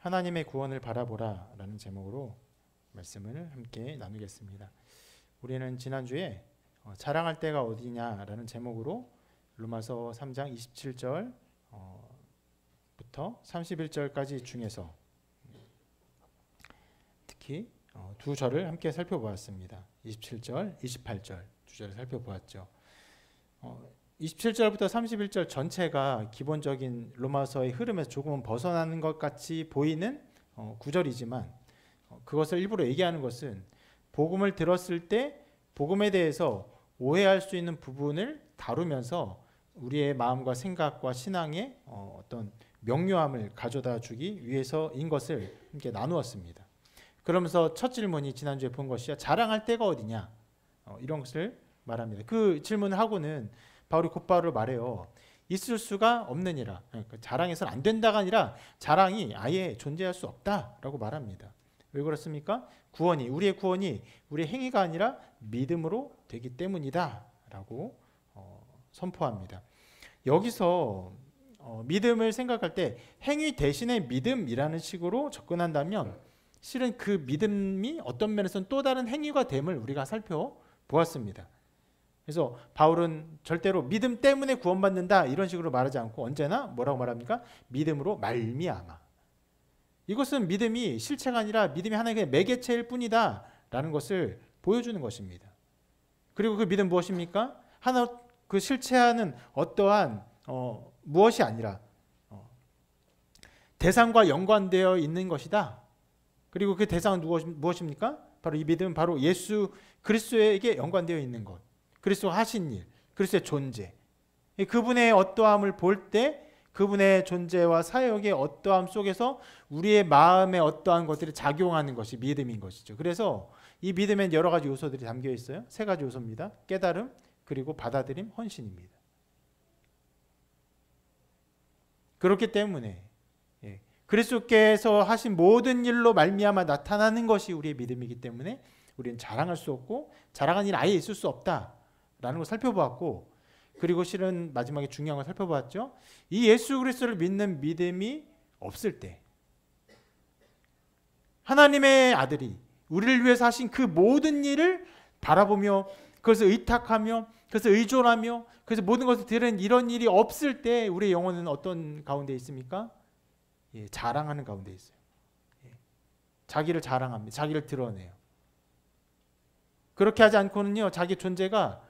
하나님의 구원을 바라보라 라는 제목으로 말씀을 함께 나누겠습니다. 우리는 지난주에 자랑할 때가 어디냐라는 제목으로 로마서 3장 27절 부터 31절까지 중에서 특히 두 절을 함께 살펴보았습니다. 27절, 28절 두 절을 살펴보았죠. 27절부터 31절 전체가 기본적인 로마서의 흐름에서 조금은 벗어나는 것 같이 보이는 구절이지만 그것을 일부러 얘기하는 것은 복음을 들었을 때 복음에 대해서 오해할 수 있는 부분을 다루면서 우리의 마음과 생각과 신앙의 어떤 명료함을 가져다 주기 위해서인 것을 함께 나누었습니다. 그러면서 첫 질문이 지난주에 본 것이 자랑할 때가 어디냐 이런 것을 말합니다. 그 질문을 하고는 바울이 곧바로 말해요. 있을 수가 없느니라. 그러니까 자랑해서는 안 된다가 아니라 자랑이 아예 존재할 수 없다라고 말합니다. 왜 그렇습니까? 우리의 구원이 우리의 행위가 아니라 믿음으로 되기 때문이다라고 선포합니다. 여기서 믿음을 생각할 때 행위 대신에 믿음이라는 식으로 접근한다면 실은 그 믿음이 어떤 면에서는 또 다른 행위가 됨을 우리가 살펴보았습니다. 그래서 바울은 절대로 믿음 때문에 구원받는다 이런 식으로 말하지 않고 언제나 뭐라고 말합니까? 믿음으로 말미암아. 이것은 믿음이 실체가 아니라 믿음이 하나의 매개체일 뿐이다 라는 것을 보여주는 것입니다. 그리고 그 믿음 무엇입니까? 하나 그 실체하는 어떠한 무엇이 아니라 대상과 연관되어 있는 것이다. 그리고 그 대상은 무엇입니까? 바로 이 믿음은 바로 예수 그리스도에게 연관되어 있는 것. 그리스도 하신 일, 그리스도의 존재. 그분의 어떠함을 볼 때 그분의 존재와 사역의 어떠함 속에서 우리의 마음에 어떠한 것들이 작용하는 것이 믿음인 것이죠. 그래서 이 믿음엔 여러 가지 요소들이 담겨 있어요. 세 가지 요소입니다. 깨달음, 그리고 받아들임, 헌신입니다. 그렇기 때문에 그리스도께서 하신 모든 일로 말미암아 나타나는 것이 우리의 믿음이기 때문에 우리는 자랑할 수 없고 자랑한 일 아예 있을 수 없다라는 걸 살펴보았고, 그리고 실은 마지막에 중요한 걸 살펴보았죠. 이 예수 그리스도를 믿는 믿음이 없을 때 하나님의 아들이 우리를 위해서 하신 그 모든 일을 바라보며 그것을 의탁하며 그것을 의존하며 그래서 모든 것을 드리는 이런 일이 없을 때 우리의 영혼은 어떤 가운데 있습니까? 자랑하는 가운데 있어요. 자기를 자랑합니다. 자기를 드러내요. 그렇게 하지 않고는요, 자기 존재가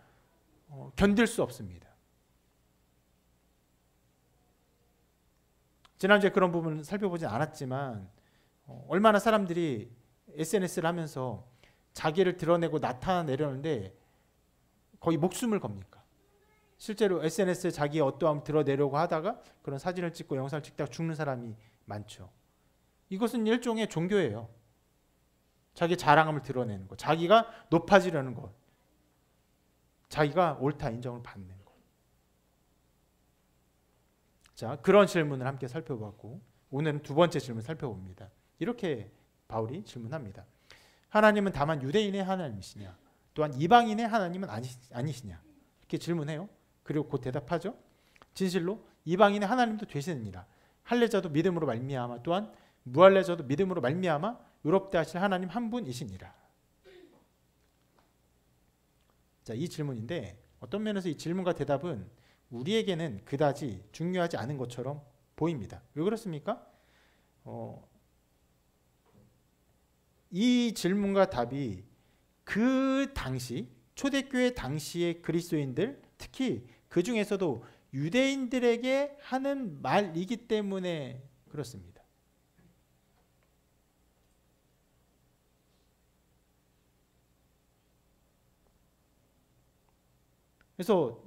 견딜 수 없습니다. 지난주에 그런 부분을 살펴보진 않았지만 얼마나 사람들이 SNS를 하면서 자기를 드러내고 나타내려는데 거의 목숨을 겁니까? 실제로 SNS에 자기의 어떠함을 드러내려고 하다가 그런 사진을 찍고 영상을 찍다가 죽는 사람이 많죠. 이것은 일종의 종교예요. 자기 자랑함을 드러내는 것, 자기가 높아지려는 것, 자기가 옳다 인정을 받는 것. 자, 그런 질문을 함께 살펴봤고 오늘은 두 번째 질문 살펴봅니다. 이렇게 바울이 질문합니다. 하나님은 다만 유대인의 하나님이시냐? 또한 이방인의 하나님은 아니시냐? 이렇게 질문해요. 그리고 곧 대답하죠. 진실로 이방인의 하나님도 되시느니라. 할례자도 믿음으로 말미암아 또한 무할례자도 믿음으로 말미암아 의롭다 하실 하나님 한 분이시니라. 자, 이 질문인데 어떤 면에서 이 질문과 대답은 우리에게는 그다지 중요하지 않은 것처럼 보입니다. 왜 그렇습니까? 이 질문과 답이 그 당시 초대교회 당시의 그리스도인들, 특히 그 중에서도 유대인들에게 하는 말이기 때문에 그렇습니다. 그래서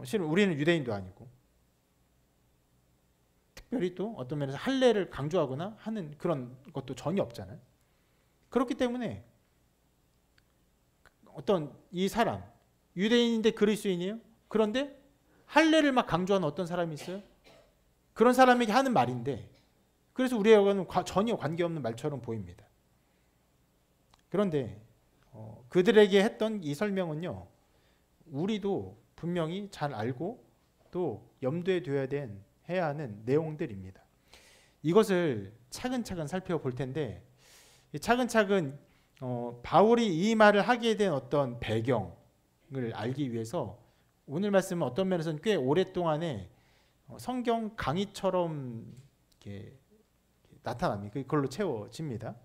실은 우리는 유대인도 아니고 특별히 또 어떤 면에서 할례를 강조하거나 하는 그런 것도 전혀 없잖아요. 그렇기 때문에 어떤 이 사람 유대인인데 그리스도인이에요. 그런데 할례를 막 강조하는 어떤 사람이 있어요. 그런 사람에게 하는 말인데 그래서 우리하고는 전혀 관계없는 말처럼 보입니다. 그런데 그들에게 했던 이 설명은요, 우리도 분명히 잘 알고 또 염두에 둬야 해야 하는 내용들입니다. 이것을 차근차근 살펴볼 텐데, 차근차근 바울이 이 말을 하게 된 어떤 배경을 알기 위해서 오늘 말씀은 어떤 면에서는 꽤 오랫동안에 성경 강의처럼 이렇게 나타납니다. 그걸로 채워집니다.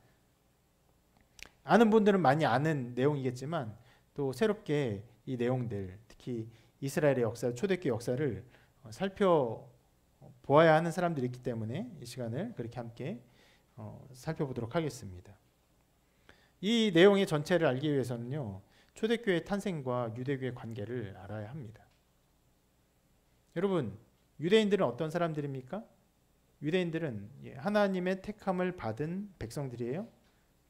아는 분들은 많이 아는 내용이겠지만 또 새롭게 이 내용들, 특히 이스라엘의 역사, 초대교회 역사를 살펴보아야 하는 사람들이 있기 때문에 이 시간을 그렇게 함께 살펴보도록 하겠습니다. 이 내용의 전체를 알기 위해서는요, 초대교회의 탄생과 유대교의 관계를 알아야 합니다. 여러분, 유대인들은 어떤 사람들입니까? 유대인들은 하나님의 택함을 받은 백성들이에요.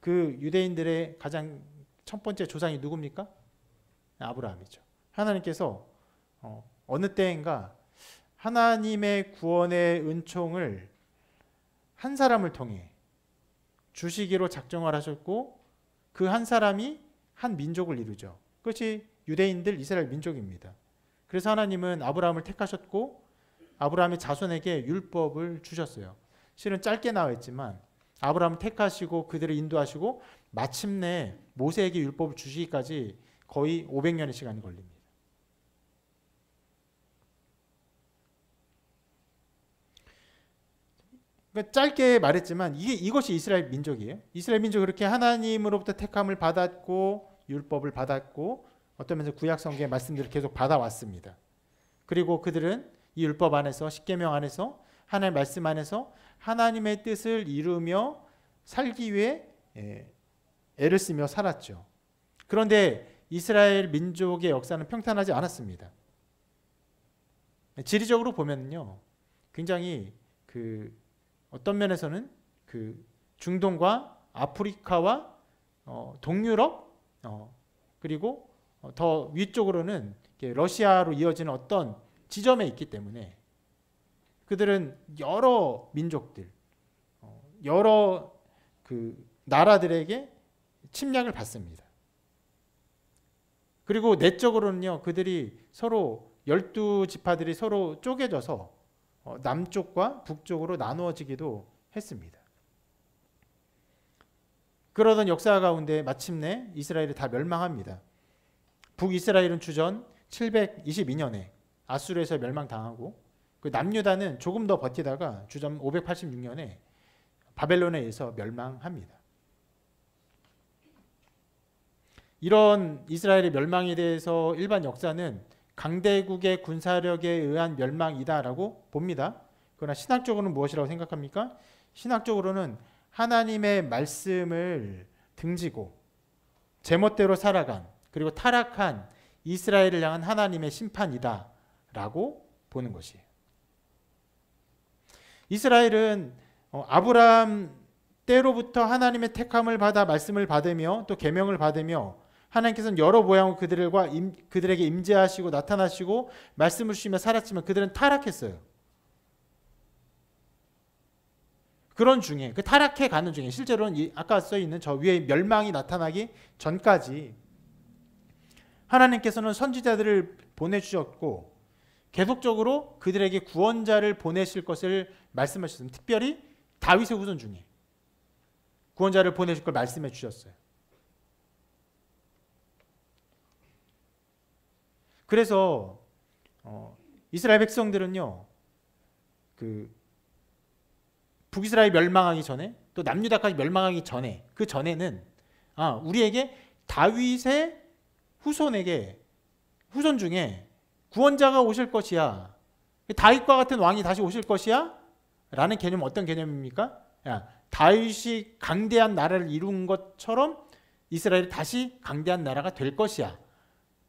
그 유대인들의 가장 첫 번째 조상이 누굽니까? 아브라함이죠. 하나님께서 어느 때인가 하나님의 구원의 은총을 한 사람을 통해 주시기로 작정을 하셨고, 그 한 사람이 한 민족을 이루죠. 그것이 유대인들, 이스라엘 민족입니다. 그래서 하나님은 아브라함을 택하셨고 아브라함의 자손에게 율법을 주셨어요. 실은 짧게 나와 있지만 아브라함을 택하시고 그들을 인도하시고 마침내 모세에게 율법을 주시기까지 거의 500년의 시간이 걸립니다. 그러니까 짧게 말했지만 이것이 이스라엘 민족이에요. 이스라엘 민족이 그렇게 하나님으로부터 택함을 받았고 율법을 받았고 어떤 면에서 구약 성경의 말씀들을 계속 받아왔습니다. 그리고 그들은 이 율법 안에서, 십계명 안에서, 하나님의 말씀 안에서 하나님의 뜻을 이루며 살기 위해 애를 쓰며 살았죠. 그런데 이스라엘 민족의 역사는 평탄하지 않았습니다. 지리적으로 보면요, 굉장히 어떤 면에서는 중동과 아프리카와 동유럽, 그리고 더 위쪽으로는 러시아로 이어지는 어떤 지점에 있기 때문에 그들은 여러 민족들, 여러 나라들에게 침략을 받습니다. 그리고 내적으로는요, 그들이 서로 12지파들이 서로 쪼개져서 남쪽과 북쪽으로 나누어지기도 했습니다. 그러던 역사 가운데 마침내 이스라엘이 다 멸망합니다. 북이스라엘은 주전 722년에 아수르에서 멸망당하고, 그 남유다는 조금 더 버티다가 주전 586년에 바벨론에 의해서 멸망합니다. 이런 이스라엘의 멸망에 대해서 일반 역사는 강대국의 군사력에 의한 멸망이다라고 봅니다. 그러나 신학적으로는 무엇이라고 생각합니까? 신학적으로는 하나님의 말씀을 등지고 제멋대로 살아간, 그리고 타락한 이스라엘을 향한 하나님의 심판이다라고 보는 것이에요. 이스라엘은 아브라함 때로부터 하나님의 택함을 받아 말씀을 받으며 또 계명을 받으며 하나님께서는 여러 모양으로 그들에게 임재하시고 나타나시고 말씀을 주시며 살았지만 그들은 타락했어요. 그런 중에, 그 타락해 가는 중에 실제로는 아까 써 있는 저 위에 멸망이 나타나기 전까지 하나님께서는 선지자들을 보내주셨고 계속적으로 그들에게 구원자를 보내실 것을 말씀하셨습니다. 특별히 다윗의 후손 중에 구원자를 보내실 걸 말씀해 주셨어요. 그래서 이스라엘 백성들은요, 북이스라엘 멸망하기 전에, 또 남유다까지 멸망하기 전에, 그 전에는 우리에게 다윗의 후손 중에 구원자가 오실 것이야, 다윗과 같은 왕이 다시 오실 것이야 라는 개념은 어떤 개념입니까? 다윗이 강대한 나라를 이룬 것처럼 이스라엘이 다시 강대한 나라가 될 것이야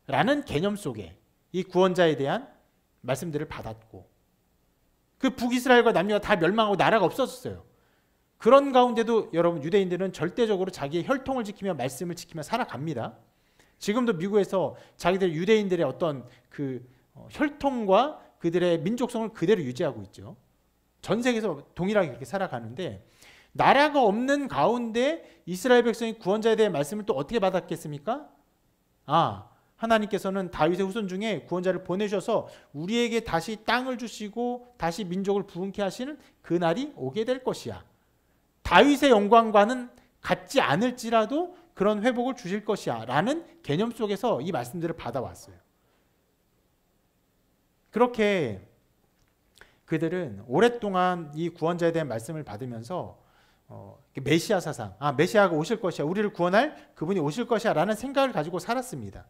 라는 개념 속에 이 구원자에 대한 말씀들을 받았고, 그 북이스라엘과 남유가 다 멸망하고 나라가 없어졌어요. 그런 가운데도 여러분, 유대인들은 절대적으로 자기의 혈통을 지키며 말씀을 지키며 살아갑니다. 지금도 미국에서 자기들 유대인들의 어떤 혈통과 그들의 민족성을 그대로 유지하고 있죠. 전 세계에서 동일하게 그렇게 살아가는데, 나라가 없는 가운데 이스라엘 백성이 구원자에 대한 말씀을 또 어떻게 받았겠습니까? 하나님께서는 다윗의 후손 중에 구원자를 보내셔서 우리에게 다시 땅을 주시고 다시 민족을 부흥케 하시는 그날이 오게 될 것이야. 다윗의 영광과는 같지 않을지라도 그런 회복을 주실 것이야 라는 개념 속에서 이 말씀들을 받아왔어요. 그렇게 그들은 오랫동안 이 구원자에 대한 말씀을 받으면서 메시아 사상, 메시아가 오실 것이야, 우리를 구원할 그분이 오실 것이야 라는 생각을 가지고 살았습니다.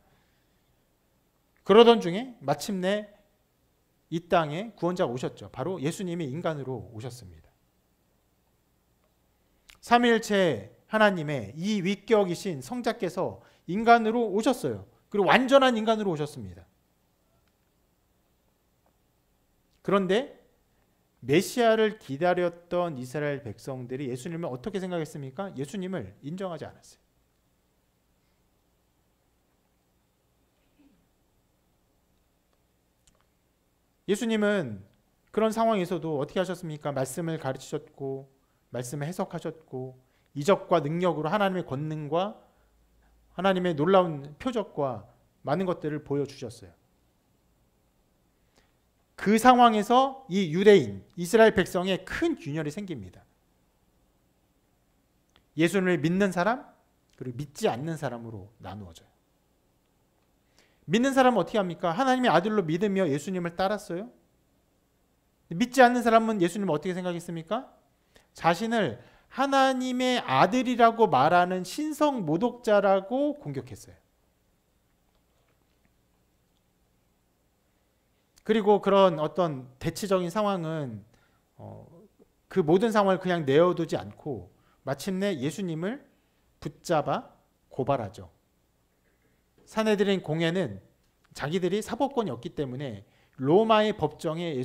그러던 중에 마침내 이 땅에 구원자가 오셨죠. 바로 예수님이 인간으로 오셨습니다. 삼위일체 하나님의 이 위격이신 성자께서 인간으로 오셨어요. 그리고 완전한 인간으로 오셨습니다. 그런데 메시아를 기다렸던 이스라엘 백성들이 예수님을 어떻게 생각했습니까? 예수님을 인정하지 않았어요. 예수님은 그런 상황에서도 어떻게 하셨습니까? 말씀을 가르치셨고 말씀을 해석하셨고 이적과 능력으로 하나님의 권능과 하나님의 놀라운 표적과 많은 것들을 보여주셨어요. 그 상황에서 이 유대인, 이스라엘 백성에 큰 균열이 생깁니다. 예수님을 믿는 사람, 그리고 믿지 않는 사람으로 나누어져요. 믿는 사람은 어떻게 합니까? 하나님의 아들로 믿으며 예수님을 따랐어요. 믿지 않는 사람은 예수님을 어떻게 생각했습니까? 자신을 하나님의 아들이라고 말하는 신성 모독자라고 공격했어요. 그리고 그런 어떤 대치적인 상황은 그 모든 상황을 그냥 내어두지 않고 마침내 예수님을 붙잡아 고발하죠. 산헤드린 공회는 자기들이 사법권이 없기 때문에 로마의 법정에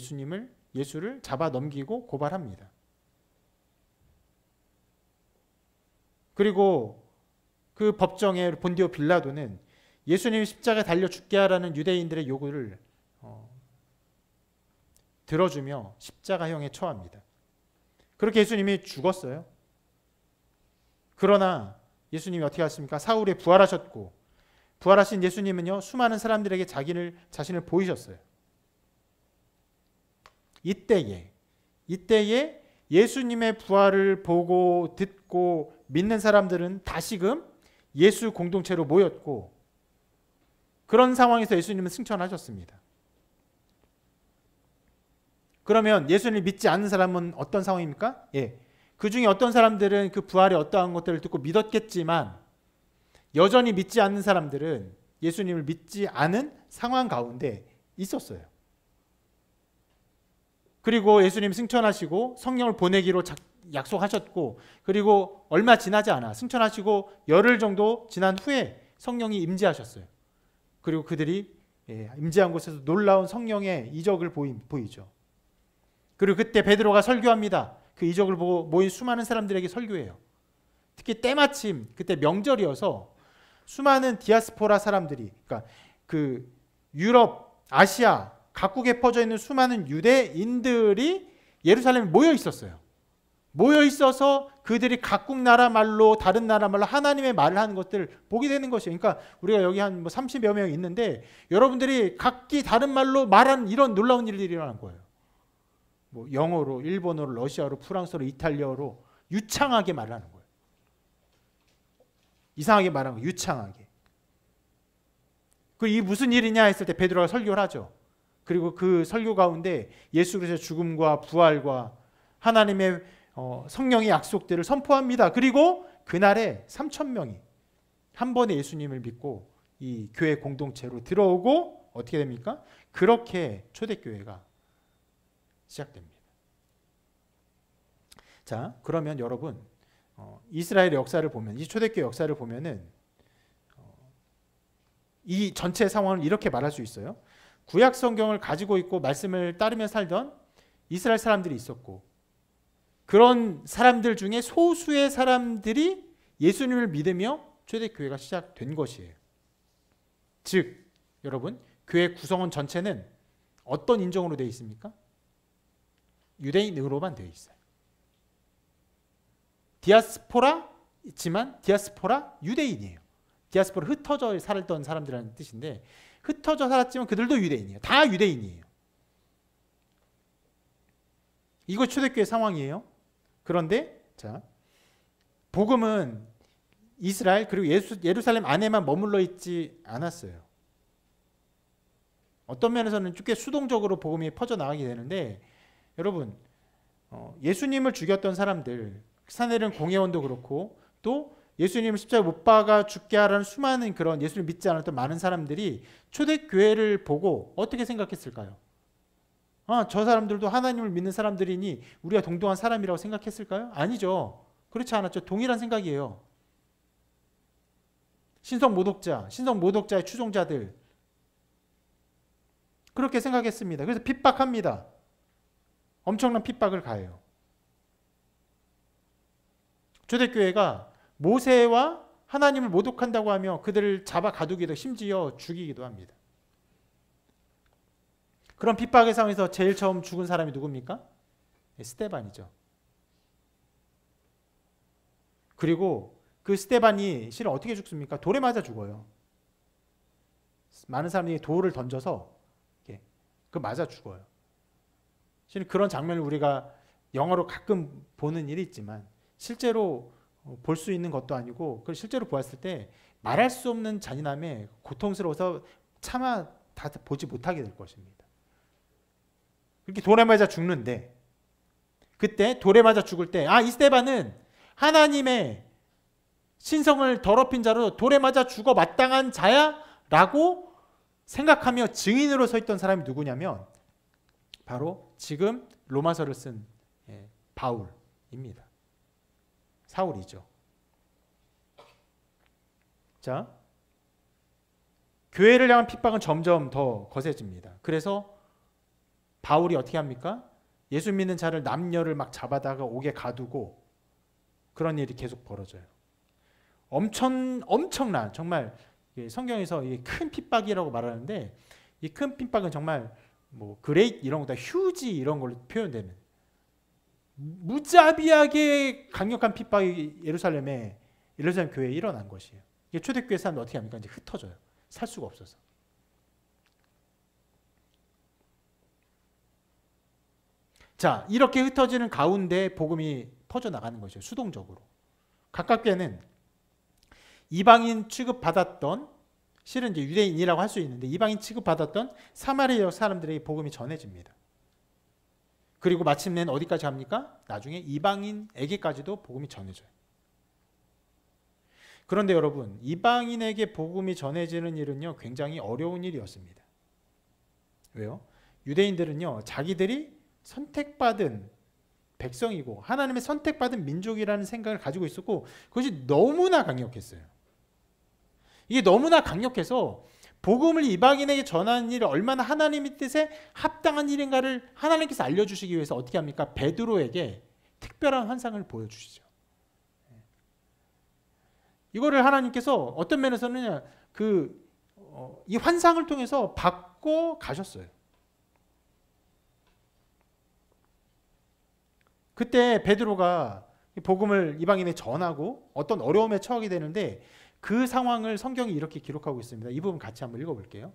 예수를 잡아 넘기고 고발합니다. 그리고 그 법정의 본디오 빌라도는 예수님이 십자가에 달려 죽게 하라는 유대인들의 요구를 들어주며 십자가형에 처합니다. 그렇게 예수님이 죽었어요. 그러나 예수님이 어떻게 하십니까? 사흘에 부활하셨고 부활하신 예수님은요, 수많은 사람들에게 자신을 보이셨어요. 이때에 예수님의 부활을 보고 듣고 믿는 사람들은 다시금 예수 공동체로 모였고 그런 상황에서 예수님은 승천하셨습니다. 그러면 예수님을 믿지 않는 사람은 어떤 상황입니까? 그 중에 어떤 사람들은 그 부활의 어떠한 것들을 듣고 믿었겠지만 여전히 믿지 않는 사람들은 예수님을 믿지 않은 상황 가운데 있었어요. 그리고 예수님 승천하시고 성령을 보내기로 약속하셨고 그리고 얼마 지나지 않아 승천하시고 열흘 정도 지난 후에 성령이 임재하셨어요. 그리고 그들이 임재한 곳에서 놀라운 성령의 이적을 보이죠. 그리고 그때 베드로가 설교합니다. 그 이적을 보고 모인 수많은 사람들에게 설교해요. 특히 때마침 그때 명절이어서 수많은 디아스포라 사람들이, 그러니까 그 유럽, 아시아 각국에 퍼져 있는 수많은 유대인들이 예루살렘에 모여 있었어요. 모여 있어서 그들이 각국 나라 말로 다른 나라 말로 하나님의 말을 하는 것들을 보게 되는 것이에요. 그러니까 우리가 여기 한 30여 명 있는데 여러분들이 각기 다른 말로 말하는 이런 놀라운 일들이 일어난 거예요. 뭐 영어로, 일본어로, 러시아어로, 프랑스어로, 이탈리아어로 유창하게 말하는 거예요. 이상하게 말하는 거예요. 유창하게. 이 무슨 일이냐 했을 때 베드로가 설교를 하죠. 그리고 그 설교 가운데 예수 그리스도의 죽음과 부활과 하나님의 성령의 약속들을 선포합니다. 그리고 그날에 3,000명이 한 번에 예수님을 믿고 이 교회 공동체로 들어오고 어떻게 됩니까? 그렇게 초대교회가 시작됩니다. 자, 그러면 여러분 이스라엘의 역사를 보면, 이 초대교회 역사를 보면은 이 전체 상황을 이렇게 말할 수 있어요. 구약 성경을 가지고 있고 말씀을 따르며 살던 이스라엘 사람들이 있었고 그런 사람들 중에 소수의 사람들이 예수님을 믿으며 초대교회가 시작된 것이에요. 즉 여러분 교회 구성원 전체는 어떤 인종으로 되어 있습니까? 유대인으로만 되어 있어요. 디아스포라 있지만 디아스포라 유대인이에요. 디아스포라 흩어져 살던 사람들이라는 뜻인데 흩어져 살았지만 그들도 유대인이에요. 다 유대인이에요. 이거 초대교회 상황이에요. 그런데 자, 복음은 이스라엘 그리고 예루살렘 안에만 머물러 있지 않았어요. 어떤 면에서는 꽤 수동적으로 복음이 퍼져나가게 되는데 여러분 예수님을 죽였던 사람들 사내린 공회원도 그렇고 또 예수님을 십자가에 못 박아 죽게 하라는 수많은 그런 예수를 믿지 않았던 많은 사람들이 초대교회를 보고 어떻게 생각했을까요? 저 사람들도 하나님을 믿는 사람들이니 우리가 동등한 사람이라고 생각했을까요? 아니죠. 그렇지 않았죠. 동일한 생각이에요. 신성 모독자의 추종자들 그렇게 생각했습니다. 그래서 핍박합니다. 엄청난 핍박을 가해요. 초대교회가 모세와 하나님을 모독한다고 하며 그들을 잡아 가두기도 심지어 죽이기도 합니다. 그런 핍박의 상황에서 제일 처음 죽은 사람이 누굽니까? 스데반이죠. 그리고 그 스데반이 실은 어떻게 죽습니까? 돌에 맞아 죽어요. 많은 사람들이 돌을 던져서 그 맞아 죽어요. 실은 그런 장면을 우리가 영화로 가끔 보는 일이 있지만 실제로 볼 수 있는 것도 아니고 그걸 실제로 보았을 때 말할 수 없는 잔인함에 고통스러워서 차마 다 보지 못하게 될 것입니다. 그렇게 돌에 맞아 죽는데 그때 돌에 맞아 죽을 때 이 스데반은 하나님의 신성을 더럽힌 자로 돌에 맞아 죽어 마땅한 자야 라고 생각하며 증인으로 서 있던 사람이 누구냐면 바로 지금 로마서를 쓴 바울입니다. 사울이죠. 자, 교회를 향한 핍박은 점점 더 거세집니다. 그래서 바울이 어떻게 합니까? 예수 믿는 자를 남녀를 막 잡아다가 옥에 가두고 그런 일이 계속 벌어져요. 엄청난 정말 성경에서 큰 핍박이라고 말하는데 이 큰 핍박은 정말 뭐 그레이트 이런 거다 휴지 이런 걸로 표현되는 무자비하게 강력한 핍박이 예루살렘 교회에 일어난 것이에요. 이게 초대교회 사람들 어떻게 합니까? 이제 흩어져요. 살 수가 없어서. 자, 이렇게 흩어지는 가운데 복음이 퍼져나가는 거죠. 수동적으로. 가깝게는 이방인 취급받았던 실은 이제 유대인이라고 할 수 있는데 이방인 취급받았던 사마리아 사람들에게 복음이 전해집니다. 그리고 마침내는 어디까지 갑니까? 나중에 이방인에게까지도 복음이 전해져요. 그런데 여러분, 이방인에게 복음이 전해지는 일은요, 굉장히 어려운 일이었습니다. 왜요? 유대인들은요, 자기들이 선택받은 백성이고 하나님의 선택받은 민족이라는 생각을 가지고 있었고 그것이 너무나 강력했어요. 이게 너무나 강력해서 복음을 이방인에게 전하는 일이 얼마나 하나님의 뜻에 합당한 일인가를 하나님께서 알려주시기 위해서 어떻게 합니까? 베드로에게 특별한 환상을 보여주시죠. 이거를 하나님께서 어떤 면에서는 이 환상을 통해서 바꿔 가셨어요. 그때 베드로가 복음을 이방인에 전하고 어떤 어려움에 처하게 되는데 그 상황을 성경이 이렇게 기록하고 있습니다. 이 부분 같이 한번 읽어볼게요.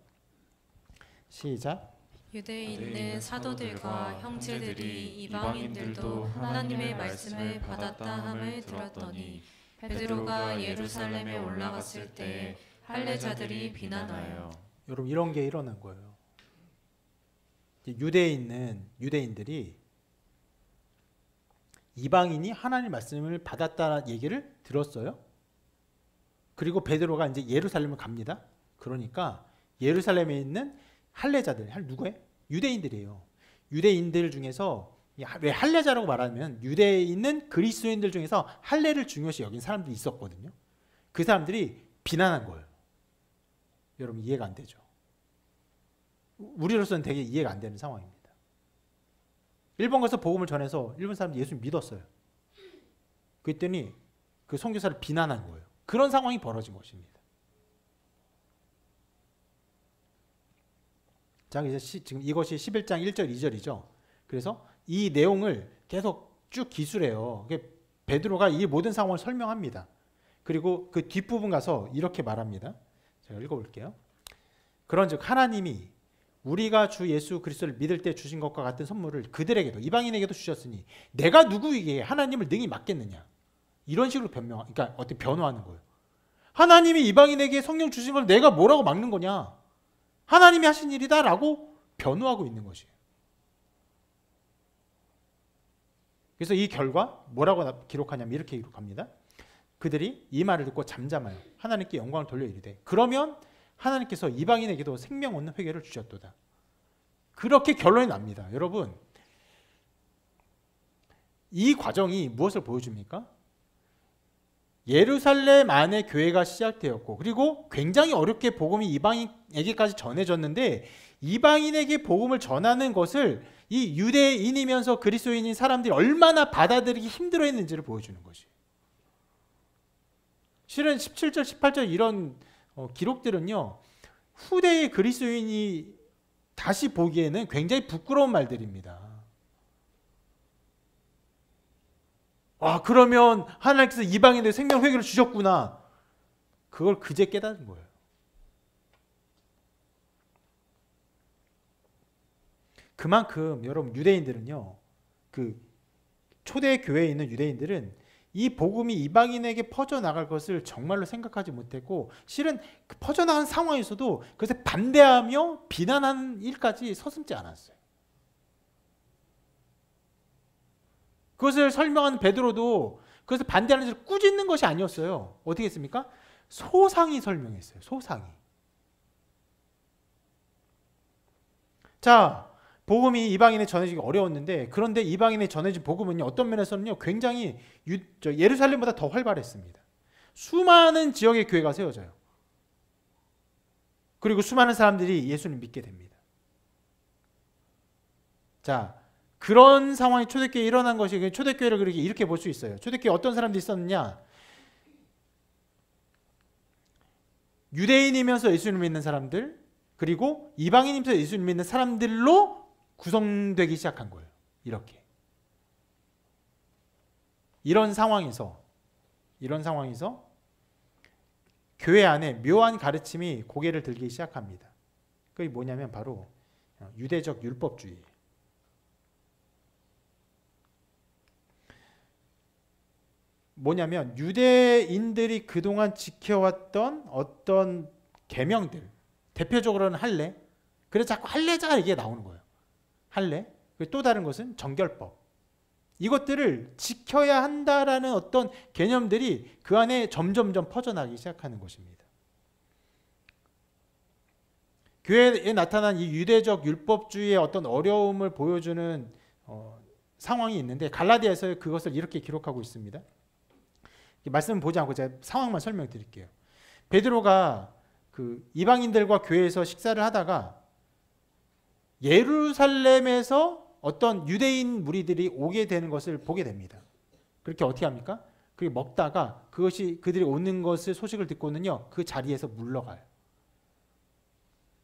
시작. 유대에 있는 사도들과 형제들이 이방인들도 하나님의 말씀을 받았다 함을 들었더니 베드로가 예루살렘에 올라갔을 때 할례자들이 비난하여 여러분 이런 게 일어난 거예요. 유대에 있는 유대인들이 이방인이 하나님의 말씀을 받았다는 얘기를 들었어요. 그리고 베드로가 이제 예루살렘을 갑니다. 그러니까 예루살렘에 있는 할례자들, 누구예요? 유대인들이에요. 유대인들 중에서 왜 할례자라고 말하면 유대에 있는 그리스도인들 중에서 할례를 중요시 여긴 사람들이 있었거든요. 그 사람들이 비난한 거예요. 여러분 이해가 안 되죠. 우리로서는 되게 이해가 안 되는 상황입니다. 일본 가서 복음을 전해서 일본 사람들이 예수 믿었어요. 그랬더니 그 선교사를 비난한 거예요. 그런 상황이 벌어진 것입니다. 자, 이제 지금 이것이 11장 1절 2절이죠. 그래서 이 내용을 계속 쭉 기술해요. 베드로가 이 모든 상황을 설명합니다. 그리고 그 뒷부분 가서 이렇게 말합니다. 제가 읽어볼게요. 그런즉 하나님이 우리가 주 예수 그리스도를 믿을 때 주신 것과 같은 선물을 그들에게도 이방인에게도 주셨으니 내가 누구에게 하나님을 능히 맡겠느냐. 이런 식으로 그러니까 어떻게 변호하는 거예요. 하나님이 이방인에게 성령 주신 걸 내가 뭐라고 막는 거냐. 하나님이 하신 일이다라고 변호하고 있는 것이에요. 그래서 이 결과 뭐라고 기록하냐면 이렇게 기록합니다. 그들이 이 말을 듣고 잠잠하여 하나님께 영광을 돌려 이르되 그러면 하나님께서 이방인에게도 생명 얻는 회개를 주셨도다. 그렇게 결론이 납니다. 여러분, 이 과정이 무엇을 보여줍니까? 예루살렘 안에 교회가 시작되었고 그리고 굉장히 어렵게 복음이 이방인에게까지 전해졌는데 이방인에게 복음을 전하는 것을 이 유대인이면서 그리스도인인 사람들이 얼마나 받아들이기 힘들어했는지를 보여주는 것이에요. 실은 17절, 18절 이런 기록들은요. 후대의 그리스도인이 다시 보기에는 굉장히 부끄러운 말들입니다. 그러면 하나님께서 이방인들에게 생명 회개를 주셨구나. 그걸 그제 깨닫는 거예요. 그만큼 여러분 유대인들은요. 그 초대 교회에 있는 유대인들은 이 복음이 이방인에게 퍼져나갈 것을 정말로 생각하지 못했고 실은 그 퍼져나간 상황에서도 그것에 반대하며 비난하는 일까지 서슴지 않았어요. 그것을 설명한 베드로도 그것을 반대하는 것을 꾸짖는 것이 아니었어요. 어떻게 했습니까? 소상히 설명했어요. 소상히. 자, 복음이 이방인에 전해지기 어려웠는데 그런데 이방인에 전해진 복음은요. 어떤 면에서는요. 굉장히 예루살렘보다 더 활발했습니다. 수많은 지역의 교회가 세워져요. 그리고 수많은 사람들이 예수를 믿게 됩니다. 자, 그런 상황이 초대교회에 일어난 것이 초대교회를 이렇게 볼 수 있어요. 초대교회에 어떤 사람들이 있었느냐? 유대인이면서 예수를 믿는 사람들 그리고 이방인이면서 예수를 믿는 사람들로 구성되기 시작한 거예요. 이렇게. 이런 상황에서 교회 안에 묘한 가르침이 고개를 들기 시작합니다. 그게 뭐냐면 바로 유대적 율법주의. 뭐냐면 유대인들이 그동안 지켜왔던 어떤 계명들, 대표적으로는 할례. 그래서 자꾸 할례자 이게 나오는 거예요. 할례. 또 다른 것은 정결법. 이것들을 지켜야 한다라는 어떤 개념들이 그 안에 점점점 퍼져나가기 시작하는 것입니다. 교회에 나타난 이 유대적 율법주의의 어떤 어려움을 보여주는 상황이 있는데 갈라디아에서 그것을 이렇게 기록하고 있습니다. 말씀 보지 않고 제가 상황만 설명드릴게요. 베드로가 그 이방인들과 교회에서 식사를 하다가 예루살렘에서 어떤 유대인 무리들이 오게 되는 것을 보게 됩니다. 그렇게 어떻게 합니까? 그렇게 먹다가 그것이 그들이 오는 것을 소식을 듣고는요. 그 자리에서 물러가요.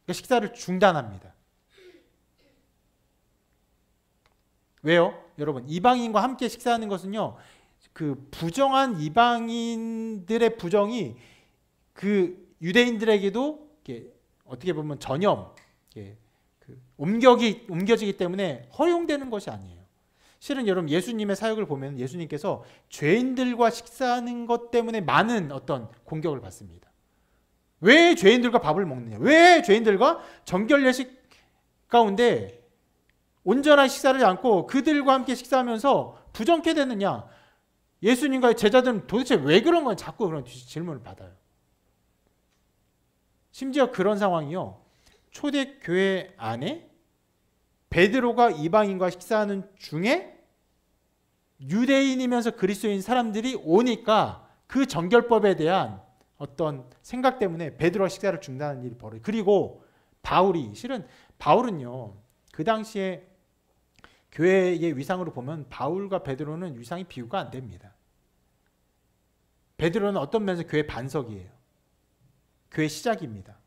그러니까 식사를 중단합니다. 왜요? 여러분, 이방인과 함께 식사하는 것은요. 그 부정한 이방인들의 부정이 그 유대인들에게도 어떻게 보면 전염, 옮겨지기 때문에 허용되는 것이 아니에요. 실은 여러분 예수님의 사역을 보면 예수님께서 죄인들과 식사하는 것 때문에 많은 어떤 공격을 받습니다. 왜 죄인들과 밥을 먹느냐? 왜 죄인들과 정결 예식 가운데 온전한 식사를 않고 그들과 함께 식사하면서 부정케 되느냐? 예수님과 제자들은 도대체 왜 그런 건 자꾸 그런 질문을 받아요. 심지어 그런 상황이요. 초대교회 안에 베드로가 이방인과 식사하는 중에 유대인이면서 그리스도인 사람들이 오니까 그 정결법에 대한 어떤 생각 때문에 베드로가 식사를 중단하는 일이 벌어요. 그리고 실은 바울은요. 그 당시에 교회의 위상으로 보면 바울과 베드로는 위상이 비교가 안 됩니다. 베드로는 어떤 면에서 교회 반석이에요. 교회 시작입니다.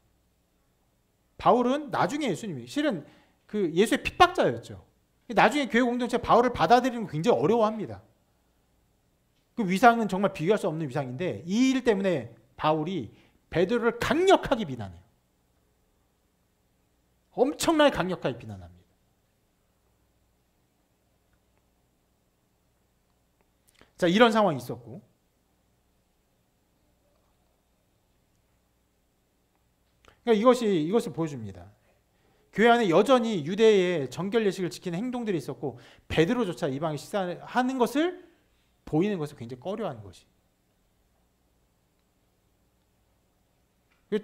바울은 나중에 예수님이 실은 그 예수의 핍박자였죠. 나중에 교회 공동체가 바울을 받아들이는 거 굉장히 어려워합니다. 그 위상은 정말 비교할 수 없는 위상인데 이 일 때문에 바울이 베드로를 강력하게 비난해요. 엄청나게 강력하게 비난합니다. 자, 이런 상황이 있었고, 그러니까 이것을 보여줍니다. 교회 안에 여전히 유대의 정결 예식을 지키는 행동들이 있었고 베드로조차 이방인 식사하는 것을 보이는 것을 굉장히 꺼려하는 것이.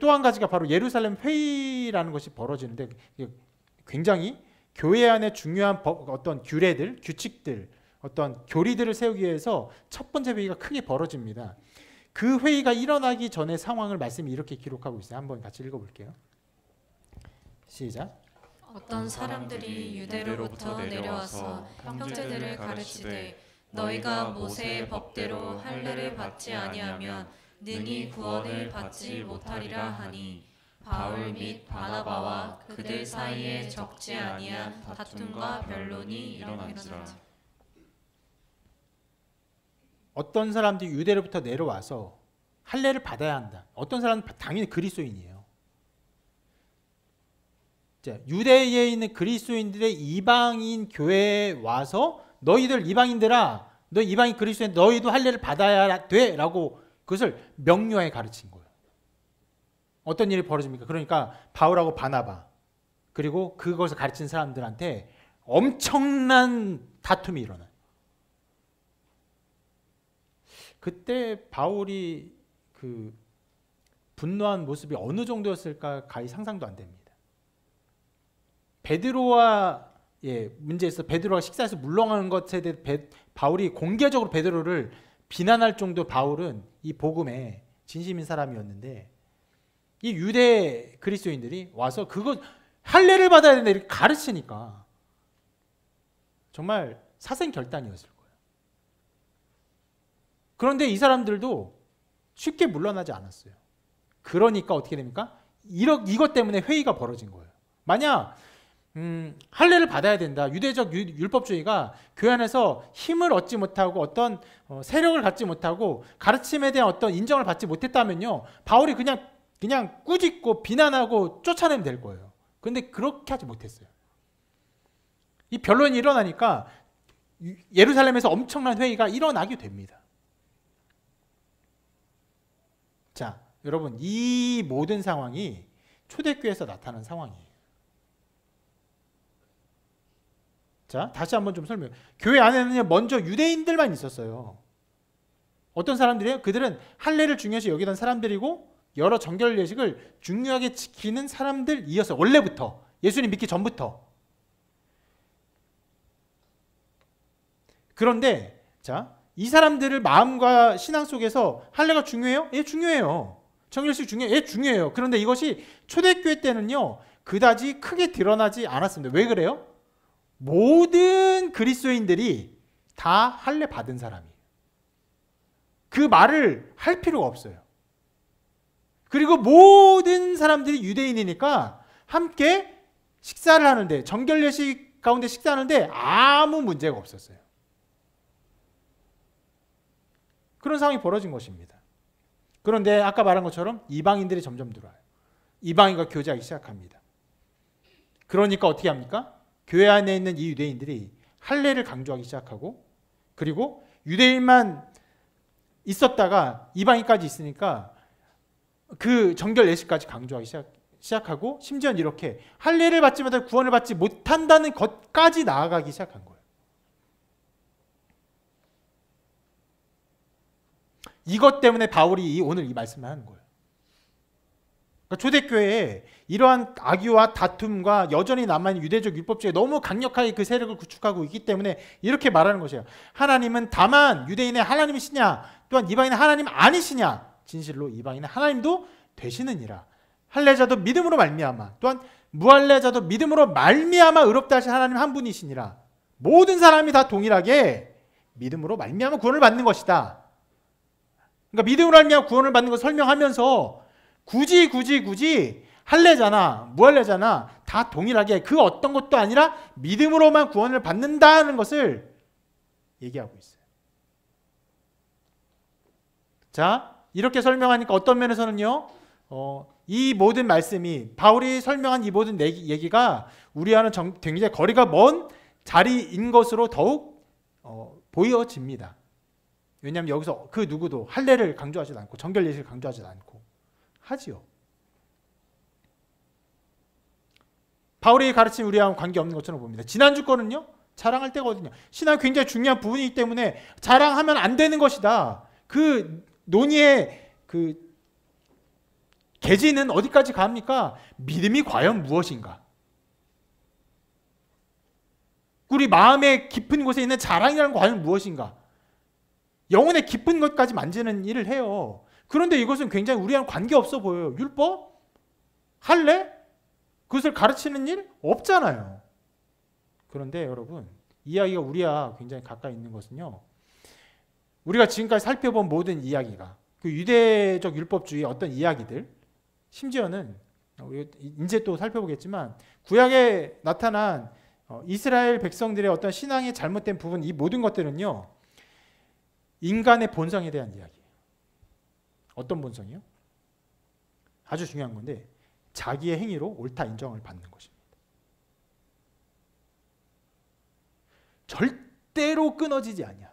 또 한 가지가 바로 예루살렘 회의라는 것이 벌어지는데 굉장히 교회 안에 중요한 어떤 규례들, 규칙들, 어떤 교리들을 세우기 위해서 첫 번째 회의가 크게 벌어집니다. 그 회의가 일어나기 전의 상황을 말씀이 이렇게 기록하고 있어요. 한번 같이 읽어볼게요. 시작. 어떤 사람들이 유대로부터 내려와서 형제들을 가르치되 너희가 모세의 법대로 할례를 받지 아니하면 능히 구원을 받지 못하리라 하니 바울 및 바나바와 그들 사이에 적지 아니한 다툼과 변론이 일어난지라. 어떤 사람들이 유대로부터 내려와서 할례를 받아야 한다. 어떤 사람은 당연히 그리스도인이에요. 자, 유대에 있는 그리스도인들의 이방인 교회에 와서 너희들 이방인들아, 너 이방인 그리스도인 너희도 할례를 받아야 돼라고 그것을 명료하게 가르친 거예요. 어떤 일이 벌어집니까? 그러니까 바울하고 바나바 그리고 그것을 가르친 사람들한테 엄청난 다툼이 일어나요. 그때 바울이 그 분노한 모습이 어느 정도였을까 가히 상상도 안 됩니다. 베드로와의 문제에서 베드로가 식사에서 물러가는 것에 대해 바울이 공개적으로 베드로를 비난할 정도 바울은 이 복음에 진심인 사람이었는데 이 유대 그리스도인들이 와서 그거 할례를 받아야 된다 이렇게 가르치니까 정말 사생결단이었을 거예요. 그런데 이 사람들도 쉽게 물러나지 않았어요. 그러니까 어떻게 됩니까? 이것 때문에 회의가 벌어진 거예요. 만약 할례를 받아야 된다. 유대적 율법주의가 교회 안에서 힘을 얻지 못하고 어떤 세력을 갖지 못하고 가르침에 대한 어떤 인정을 받지 못했다면요. 바울이 그냥 꾸짖고 비난하고 쫓아내면 될 거예요. 그런데 그렇게 하지 못했어요. 이 변론이 일어나니까 예루살렘에서 엄청난 회의가 일어나게 됩니다. 자, 여러분 이 모든 상황이 초대교회에서 나타난 상황이에요. 자, 다시 한번 좀 설명해. 교회 안에는 먼저 유대인들만 있었어요. 어떤 사람들이에요? 그들은 할례를 중요시 여기던 사람들이고 여러 정결 예식을 중요하게 지키는 사람들이었어요. 원래부터. 예수님 믿기 전부터. 그런데 자, 이 사람들을 마음과 신앙 속에서 할례가 중요해요? 예, 중요해요. 정결식 중요해요? 예, 중요해요. 그런데 이것이 초대교회 때는요. 그다지 크게 드러나지 않았습니다. 왜 그래요? 모든 그리스도인들이 다 할례 받은 사람이에요. 그 말을 할 필요가 없어요. 그리고 모든 사람들이 유대인이니까 함께 식사를 하는데 정결 예식 가운데 식사하는데 아무 문제가 없었어요. 그런 상황이 벌어진 것입니다. 그런데 아까 말한 것처럼 이방인들이 점점 들어와요. 이방인과 교제하기 시작합니다. 그러니까 어떻게 합니까? 교회 안에 있는 이 유대인들이 할례를 강조하기 시작하고 그리고 유대인만 있었다가 이방인까지 있으니까 그 정결 예식까지 강조하기 시작하고 심지어는 이렇게 할례를 받지 못해 구원을 받지 못한다는 것까지 나아가기 시작한 거예요. 이것 때문에 바울이 오늘 이 말씀을 하는 거예요. 그러니까 초대교회에 이러한 악유와 다툼과 여전히 남아있는 유대적 율법주의에 너무 강력하게 그 세력을 구축하고 있기 때문에 이렇게 말하는 것이에요. 하나님은 다만 유대인의 하나님이시냐 또한 이방인의 하나님 아니시냐 진실로 이방인의 하나님도 되시느니라. 할례자도 믿음으로 말미암아 또한 무할례자도 믿음으로 말미암아 의롭다 하신 하나님 한 분이시니라. 모든 사람이 다 동일하게 믿음으로 말미암아 구원을 받는 것이다. 그러니까 믿음으로 말미암아 구원을 받는 것을 설명하면서 굳이 할례자나 무할례자나 다 동일하게 그 어떤 것도 아니라 믿음으로만 구원을 받는다는 것을 얘기하고 있어요. 자, 이렇게 설명하니까 어떤 면에서는요, 이 모든 말씀이, 바울이 설명한 이 모든 얘기가 우리와는 굉장히 거리가 먼 자리인 것으로 더욱 보여집니다. 왜냐하면 여기서 그 누구도 할례를 강조하지도 않고 정결 예식을 강조하지도 않고 하지요. 바울이 가르친 우리와는 관계없는 것처럼 봅니다. 지난주 거는요, 자랑할 때거든요. 신앙이 굉장히 중요한 부분이기 때문에 자랑하면 안 되는 것이다. 그 논의의 그 계지는 어디까지 갑니까? 믿음이 과연 무엇인가? 우리 마음의 깊은 곳에 있는 자랑이라는 건 과연 무엇인가? 영혼의 깊은 것까지 만지는 일을 해요. 그런데 이것은 굉장히 우리와는 관계없어 보여요. 율법? 할례? 그것을 가르치는 일? 없잖아요. 그런데 여러분, 이야기가 우리와 굉장히 가까이 있는 것은요, 우리가 지금까지 살펴본 모든 이야기가 그 유대적 율법주의의 어떤 이야기들, 심지어는 이제 또 살펴보겠지만 구약에 나타난 이스라엘 백성들의 어떤 신앙의 잘못된 부분, 이 모든 것들은요, 인간의 본성에 대한 이야기예요. 어떤 본성이요? 아주 중요한 건데, 자기의 행위로 옳다 인정을 받는 것입니다. 절대로 끊어지지 아니야.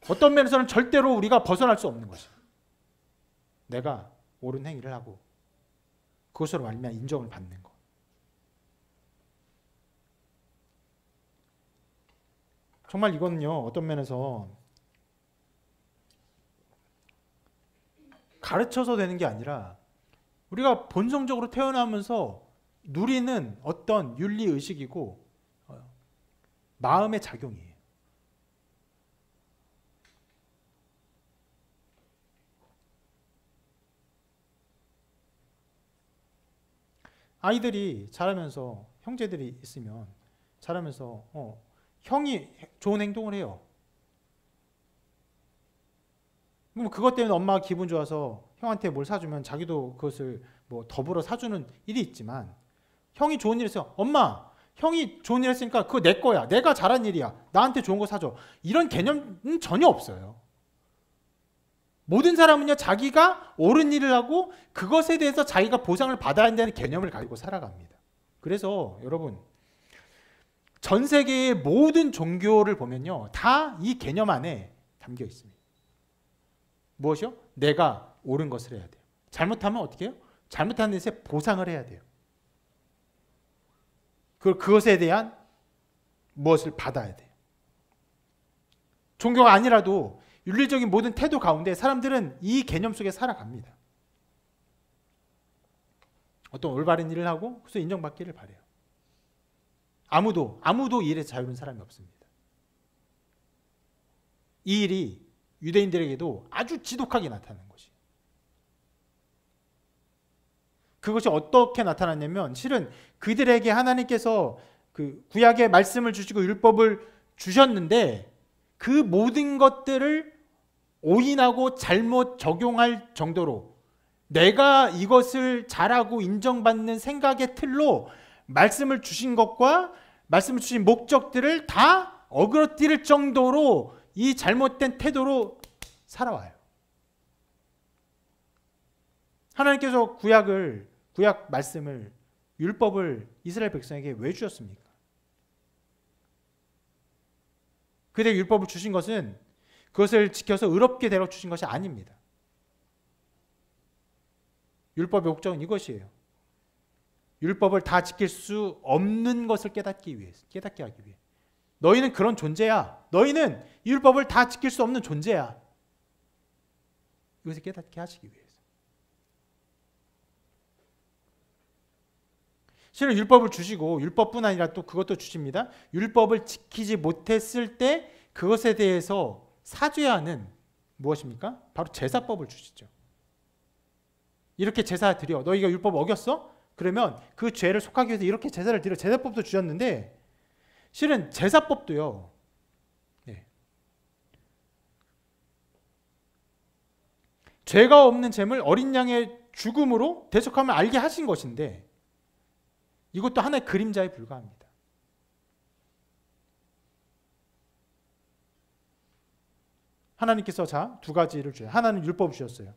어떤 면에서는 절대로 우리가 벗어날 수 없는 것입니다. 내가 옳은 행위를 하고 그것으로 말미암아 인정을 받는 것. 정말 이거는요, 어떤 면에서 가르쳐서 되는 게 아니라 우리가 본성적으로 태어나면서 누리는 어떤 윤리의식이고 마음의 작용이에요. 아이들이 자라면서, 형제들이 있으면 자라면서 형이 좋은 행동을 해요. 그럼 그것 때문에 엄마가 기분 좋아서 형한테 뭘 사주면 자기도 그것을 뭐 더불어 사주는 일이 있지만, 형이 좋은 일 했어요. 엄마, 형이 좋은 일 했으니까 그거 내 거야. 내가 잘한 일이야. 나한테 좋은 거 사줘. 이런 개념은 전혀 없어요. 모든 사람은요, 자기가 옳은 일을 하고 그것에 대해서 자기가 보상을 받아야 한다는 개념을 가지고 살아갑니다. 그래서 여러분, 전 세계의 모든 종교를 보면요, 다 이 개념 안에 담겨 있습니다. 무엇이요? 내가 옳은 것을 해야 돼요. 잘못하면 어떻게 해요? 잘못한 데서 보상을 해야 돼요. 그것에 대한 무엇을 받아야 돼요. 종교가 아니라도 윤리적인 모든 태도 가운데 사람들은 이 개념 속에 살아갑니다. 어떤 올바른 일을 하고 그래서 인정받기를 바라요. 아무도 이 일에 자유로운 사람이 없습니다. 이 일이 유대인들에게도 아주 지독하게 나타나는 것이. 그것이 어떻게 나타났냐면, 실은 그들에게 하나님께서 그 구약의 말씀을 주시고 율법을 주셨는데 그 모든 것들을 오인하고 잘못 적용할 정도로 내가 이것을 잘하고 인정받는 생각의 틀로 말씀을 주신 것과 말씀을 주신 목적들을 다 어그러뜨릴 정도로 이 잘못된 태도로 살아와요. 하나님께서 구약 말씀을, 율법을 이스라엘 백성에게 왜 주셨습니까? 그들에게 율법을 주신 것은 그것을 지켜서 의롭게 되려 주신 것이 아닙니다. 율법의 목적은 이것이에요. 율법을 다 지킬 수 없는 것을 깨닫게 하기 위해. 너희는 그런 존재야. 너희는 이 율법을 다 지킬 수 없는 존재야. 이것을 깨닫게 하시기 위해서. 실은 율법을 주시고 율법뿐 아니라 또 그것도 주십니다. 율법을 지키지 못했을 때 그것에 대해서 사죄해야 하는 무엇입니까? 바로 제사법을 주시죠. 이렇게 제사 드려. 너희가 율법 어겼어? 그러면 그 죄를 속하기 위해서 이렇게 제사를 드려. 제사법도 주셨는데 실은 제사법도요. 네. 죄가 없는 잼을 어린 양의 죽음으로 대속하면 알게 하신 것인데 이것도 하나의 그림자에 불과합니다. 하나님께서 자, 두 가지를 주셔요. 하나는 율법을 주셨어요.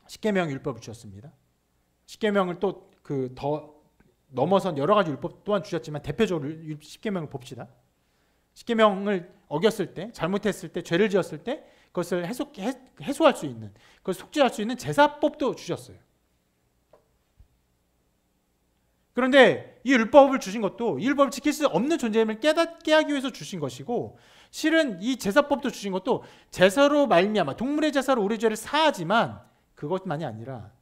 십계명 율법을 주셨습니다. 십계명을 또 그 더 넘어선 여러 가지 율법 또한 주셨지만 대표적으로 십계명을 봅시다. 십계명을 어겼을 때, 잘못했을 때, 죄를 지었을 때 그것을 해소할 수 있는, 그것을 속죄할 수 있는 제사법도 주셨어요. 그런데 이 율법을 주신 것도 이 율법을 지킬 수 없는 존재임을 깨닫게 하기 위해서 주신 것이고, 실은 이 제사법도 주신 것도 제사로 말미암아 동물의 제사로 우리 죄를 사하지만 그것만이 아니라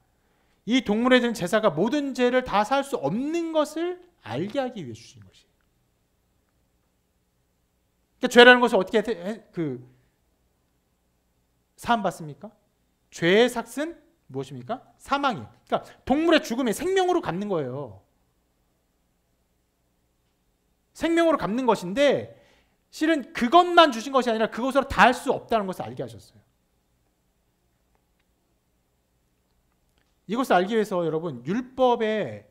이 동물에 드는 제사가 모든 죄를 다 사할 수 없는 것을 알게 하기 위해 주신 것이에요. 그러니까 죄라는 것을 어떻게 사함 받습니까? 죄의 삭은 무엇입니까? 사망이에요. 그러니까 동물의 죽음이 생명으로 갚는 거예요. 생명으로 갚는 것인데 실은 그것만 주신 것이 아니라 그것으로 다 할 수 없다는 것을 알게 하셨어요. 이것을 알기 위해서 여러분 율법의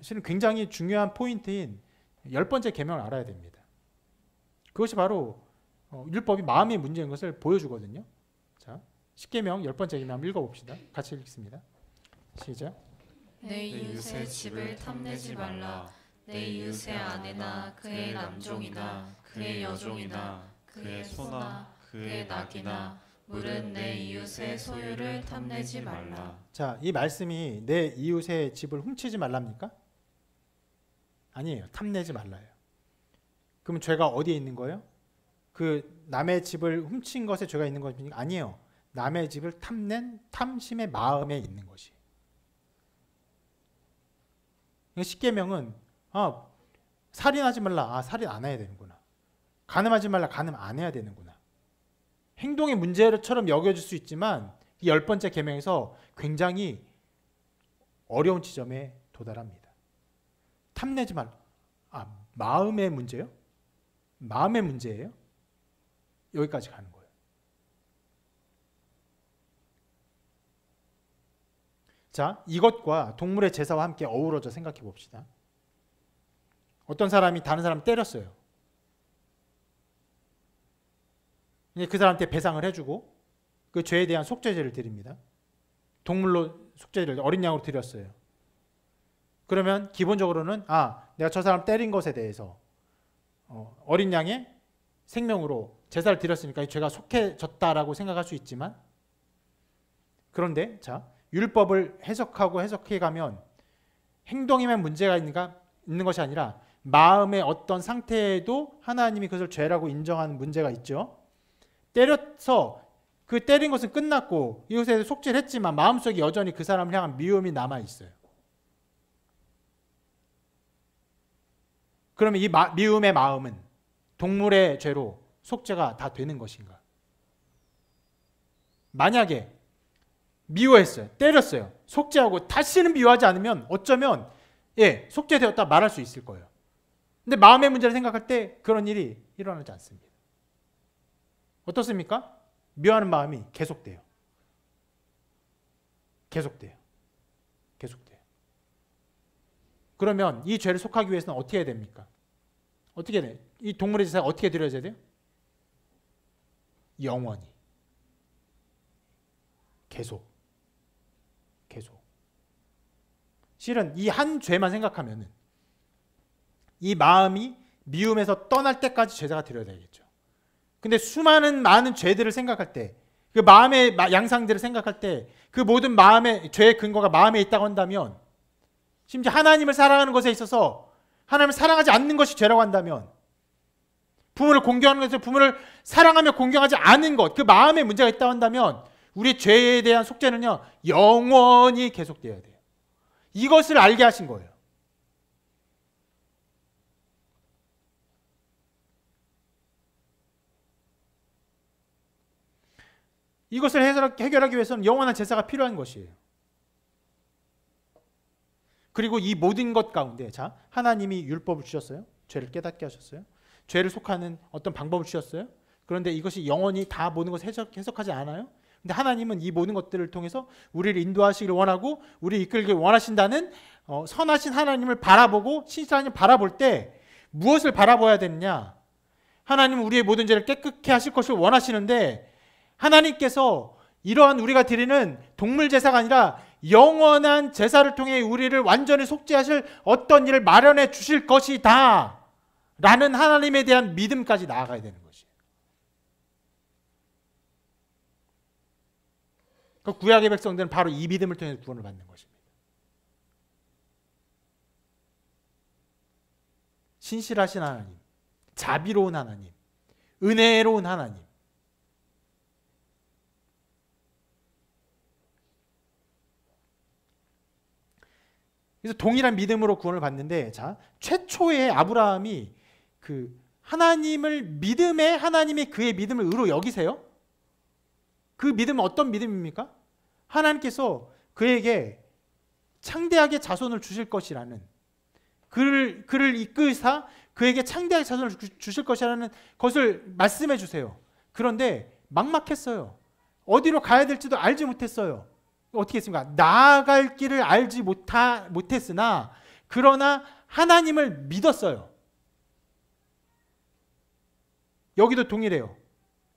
실은 굉장히 중요한 포인트인 10번째 계명을 알아야 됩니다. 그것이 바로 율법이 마음의 문제인 것을 보여주거든요. 자, 10계명 10번째 계명 한번 읽어봅시다. 같이 읽습니다. 시작. 내 이웃의 집을 탐내지 말라. 내 이웃의 아내나 그의 남종이나 그의 여종이나 그의 소나 그의 낙이나 물은 내 이웃의 소유를 탐내지 말라. 자, 이 말씀이 내 이웃의 집을 훔치지 말랍니까? 아니에요. 탐내지 말라요. 그러면 죄가 어디에 있는 거예요? 그 남의 집을 훔친 것에 죄가 있는 것입니까? 아니에요. 남의 집을 탐낸 탐심의 마음에 있는 것이. 십계명은 살인하지 말라. 살인 안 해야 되는구나. 간음하지 말라. 간음 안 해야 되는구나. 행동의 문제처럼 여겨질 수 있지만 이 10번째 계명에서 굉장히 어려운 지점에 도달합니다. 탐내지 말라. 마음의 문제요? 마음의 문제예요? 여기까지 가는 거예요. 자, 이것과 동물의 제사와 함께 어우러져 생각해 봅시다. 어떤 사람이 다른 사람을 때렸어요. 그 사람한테 배상을 해주고 그 죄에 대한 속죄제를 드립니다. 동물로 속죄제를 어린 양으로 드렸어요. 그러면 기본적으로는 내가 저 사람 때린 것에 대해서 어린 양의 생명으로 제사를 드렸으니까 이 죄가 속해졌다라고 생각할 수 있지만, 그런데 자, 율법을 해석하고 해석해가면 행동에만 문제가 있는 것이 아니라 마음의 어떤 상태에도 하나님이 그것을 죄라고 인정하는 문제가 있죠. 때려서 그 때린 것은 끝났고 이것에 속죄를 했지만 마음속에 여전히 그 사람을 향한 미움이 남아있어요. 그러면 이 미움의 마음은 동물의 죄로 속죄가 다 되는 것인가? 만약에 미워했어요. 때렸어요. 속죄하고 다시는 미워하지 않으면 어쩌면 속죄되었다 말할 수 있을 거예요. 근데 마음의 문제를 생각할 때 그런 일이 일어나지 않습니다. 어떻습니까? 미워하는 마음이 계속돼요. 그러면 이 죄를 속하기 위해서는 어떻게 해야 됩니까? 어떻게 해야 돼요? 이 동물의 제사가 어떻게 드려져야 돼요? 영원히. 계속. 실은 이 한 죄만 생각하면은 이 마음이 미움에서 떠날 때까지 제사가 드려야 되겠죠. 근데 많은 죄들을 생각할 때, 그 마음의 양상들을 생각할 때, 그 모든 마음의 죄의 근거가 마음에 있다고 한다면, 심지어 하나님을 사랑하는 것에 있어서 하나님을 사랑하지 않는 것이 죄라고 한다면, 부모를 공경하는 것에서 부모를 사랑하며 공경하지 않은 것, 그 마음에 문제가 있다고 한다면 우리 죄에 대한 속죄는요 영원히 계속되어야 돼요. 이것을 알게 하신 거예요. 이것을 해결하기 위해서는 영원한 제사가 필요한 것이에요. 그리고 이 모든 것 가운데 자, 하나님이 율법을 주셨어요. 죄를 깨닫게 하셨어요. 죄를 속하는 어떤 방법을 주셨어요. 그런데 이것이 영원히 다 모든 것을 해석하지 않아요. 근데 하나님은 이 모든 것들을 통해서 우리를 인도하시기를 원하고 우리를 이끌기를 원하신다는 선하신 하나님을 바라보고 신실한 하나님을 바라볼 때 무엇을 바라봐야 되느냐? 하나님은 우리의 모든 죄를 깨끗게 하실 것을 원하시는데 하나님께서 이러한 우리가 드리는 동물 제사가 아니라 영원한 제사를 통해 우리를 완전히 속죄하실 어떤 일을 마련해 주실 것이다 라는 하나님에 대한 믿음까지 나아가야 되는 것이에요. 그 구약의 백성들은 바로 이 믿음을 통해 구원을 받는 것입니다. 신실하신 하나님, 자비로운 하나님, 은혜로운 하나님. 그래서 동일한 믿음으로 구원을 받는데, 자, 최초의 아브라함이 그 하나님을 믿음에 하나님이 그의 믿음을 의로 여기세요. 그 믿음은 어떤 믿음입니까? 하나님께서 그에게 창대하게 자손을 주실 것이라는, 그를 이끌사 그에게 창대하게 자손을 주실 것이라는 것을 말씀해 주세요. 그런데 막막했어요. 어디로 가야 될지도 알지 못했어요. 어떻게 했습니까? 나아갈 길을 알지 못했으나 그러나 하나님을 믿었어요. 여기도 동일해요.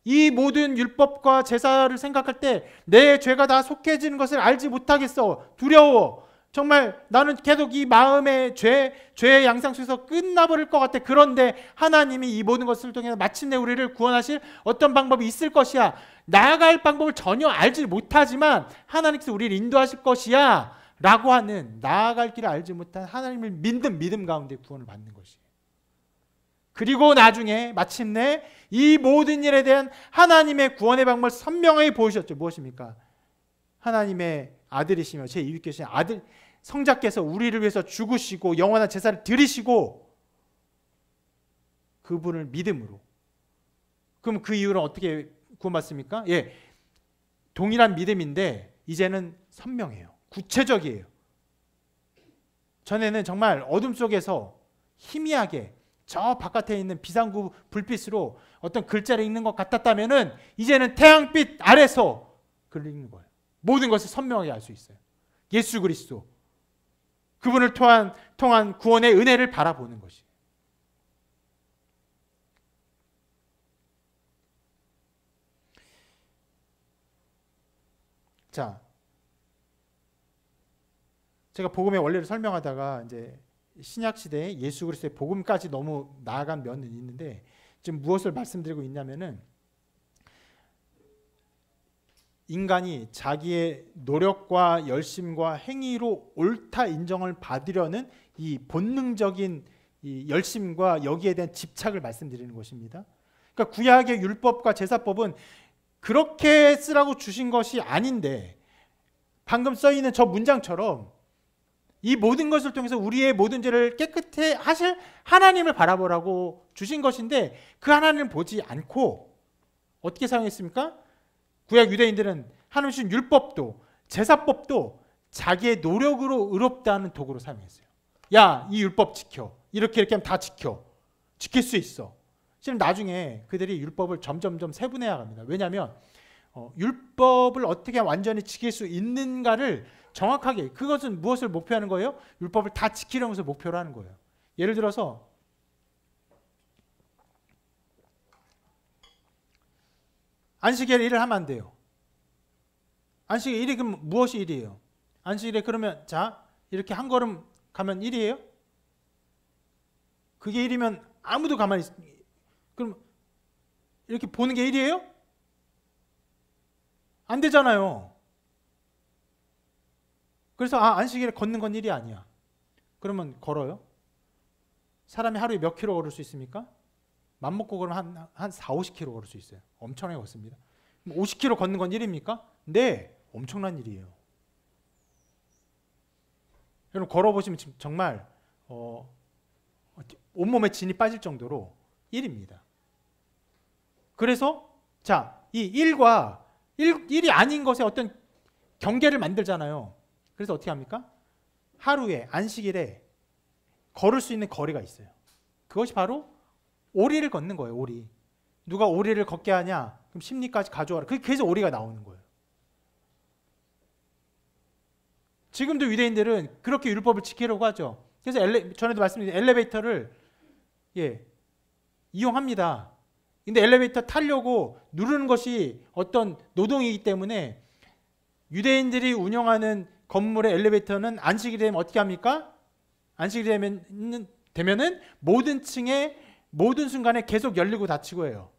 이 모든 율법과 제사를 생각할 때 내 죄가 다 속해지는 것을 알지 못하겠어. 두려워. 정말 나는 계속 이 마음의 죄의 양상 속에서 끝나버릴 것 같아. 그런데 하나님이 이 모든 것을 통해 마침내 우리를 구원하실 어떤 방법이 있을 것이야. 나아갈 방법을 전혀 알지 못하지만 하나님께서 우리를 인도하실 것이야 라고 하는, 나아갈 길을 알지 못한 하나님을 믿는 믿음 가운데 구원을 받는 것이에요. 그리고 나중에 마침내 이 모든 일에 대한 하나님의 구원의 방법을 선명하게 보여주셨죠. 무엇입니까? 하나님의 아들이시며 제 이위께신 아들 성자께서 우리를 위해서 죽으시고 영원한 제사를 드리시고 그분을 믿음으로. 그럼 그 이후로 어떻게 구원받습니까? 예, 동일한 믿음인데 이제는 선명해요. 구체적이에요. 전에는 정말 어둠 속에서 희미하게 저 바깥에 있는 비상구 불빛으로 어떤 글자를 읽는 것 같았다면은 이제는 태양빛 아래서 글을 읽는 거예요. 모든 것을 선명하게 알 수 있어요. 예수 그리스도, 그분을 통한 구원의 은혜를 바라보는 것이. 자, 제가 복음의 원리를 설명하다가 이제 신약 시대에 예수 그리스도의 복음까지 너무 나아간 면은 있는데, 지금 무엇을 말씀드리고 있냐면은 인간이 자기의 노력과 열심과 행위로 옳다 인정을 받으려는 이 본능적인 이 열심과 여기에 대한 집착을 말씀드리는 것입니다. 그러니까 구약의 율법과 제사법은 그렇게 쓰라고 주신 것이 아닌데, 방금 써 있는 저 문장처럼 이 모든 것을 통해서 우리의 모든 죄를 깨끗해 하실 하나님을 바라보라고 주신 것인데, 그 하나님을 보지 않고 어떻게 사용했습니까? 구약 유대인들은 하나님 주신 율법도 제사법도 자기의 노력으로 의롭다는 도구로 사용했어요. 야, 이 율법 지켜. 이렇게 하면 다 지켜. 지킬 수 있어. 지금 나중에 그들이 율법을 점점점 세분해야 합니다. 왜냐하면 율법을 어떻게 완전히 지킬 수 있는가를 정확하게, 그것은 무엇을 목표하는 거예요? 율법을 다 지키려는 것을 목표로 하는 거예요. 예를 들어서 안식일에 일을 하면 안 돼요. 안식일 일이 그럼 무엇이 일이에요? 안식일에 그러면 자 이렇게 한 걸음 가면 일이에요? 그게 일이면 아무도 가만히 그럼 이렇게 보는 게 일이에요? 안 되잖아요. 그래서 안식일에 걷는 건 일이 아니야. 그러면 걸어요? 사람이 하루에 몇 킬로 걸을 수 있습니까? 맘 먹고 걸으면 한 4, 50킬로 걸을 수 있어요. 엄청나게 걷습니다. 50킬로 걷는 건 일입니까? 네, 엄청난 일이에요. 여러분 걸어보시면 정말 온몸에 진이 빠질 정도로 일입니다. 그래서 자, 이 일과 일이 아닌 것에 어떤 경계를 만들잖아요. 그래서 어떻게 합니까? 하루에 안식일에 걸을 수 있는 거리가 있어요. 그것이 바로 오리를 걷는 거예요. 오리. 누가 오리를 걷게 하냐? 그럼 심리까지 가져와라. 그래서 오리가 나오는 거예요. 지금도 유대인들은 그렇게 율법을 지키려고 하죠. 그래서 전에도 말씀드린 엘리베이터를 이용합니다. 근데 엘리베이터 타려고 누르는 것이 어떤 노동이기 때문에 유대인들이 운영하는 건물의 엘리베이터는 안식이 되면 어떻게 합니까? 안식이 되면은 모든 층에 모든 순간에 계속 열리고 닫히고 해요.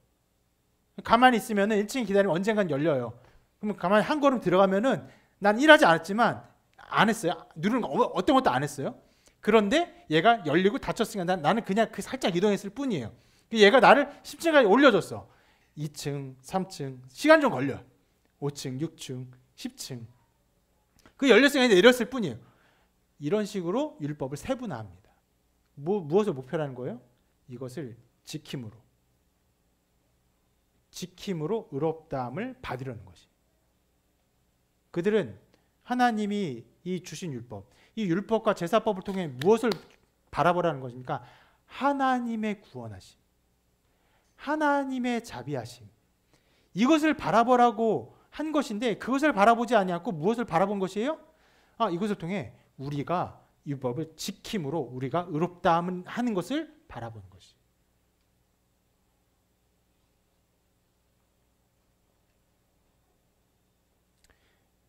가만히 있으면은 1층에 기다리면 언젠간 열려요. 그러면 가만히 한 걸음 들어가면은 난 일하지 않았지만 안 했어요. 누르는 거 어떤 것도 안 했어요. 그런데 얘가 열리고 닫혔으니까 나는 그냥 그 살짝 이동했을 뿐이에요. 얘가 나를 10층까지 올려줬어. 2층, 3층, 시간 좀 걸려. 5층, 6층, 10층. 그 열렸으니까 내렸을 뿐이에요. 이런 식으로 율법을 세분화합니다. 무엇을 목표로 하는 거예요? 이것을 지킴으로 의롭다함을 받으려는 것이. 그들은 하나님이 이 주신 율법, 이 율법과 제사법을 통해 무엇을 바라보라는 것입니까? 하나님의 구원하심, 하나님의 자비하심, 이것을 바라보라고 한 것인데 그것을 바라보지 아니하고 무엇을 바라본 것이에요? 이것을 통해 우리가 율법을 지킴으로 우리가 의롭다함을 하는 것을 바라보는 것이.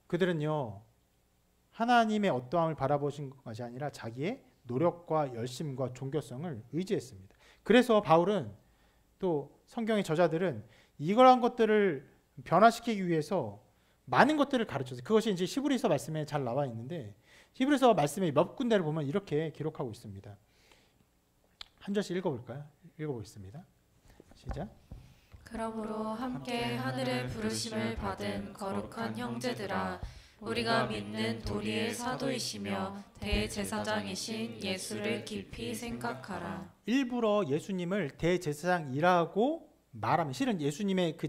그들은요, 하나님의 어떠함을 바라보신 것이 아니라 자기의 노력과 열심과 종교성을 의지했습니다. 그래서 바울은 또 성경의 저자들은 이러한 것들을 변화시키기 위해서 많은 것들을 가르쳤어요. 그것이 이제 히브리서 말씀에 잘 나와 있는데 히브리서 말씀의 몇 군데를 보면 이렇게 기록하고 있습니다. 한 절씩 읽어볼까요? 읽어보겠습니다. 시작. 그러므로 함께 하늘의 부르심을 받은 거룩한 형제들아, 우리가 믿는 도리의 사도이시며 대제사장이신 예수를 깊이 생각하라. 일부러 예수님을 대제사장이라고 말하면 실은 예수님의 그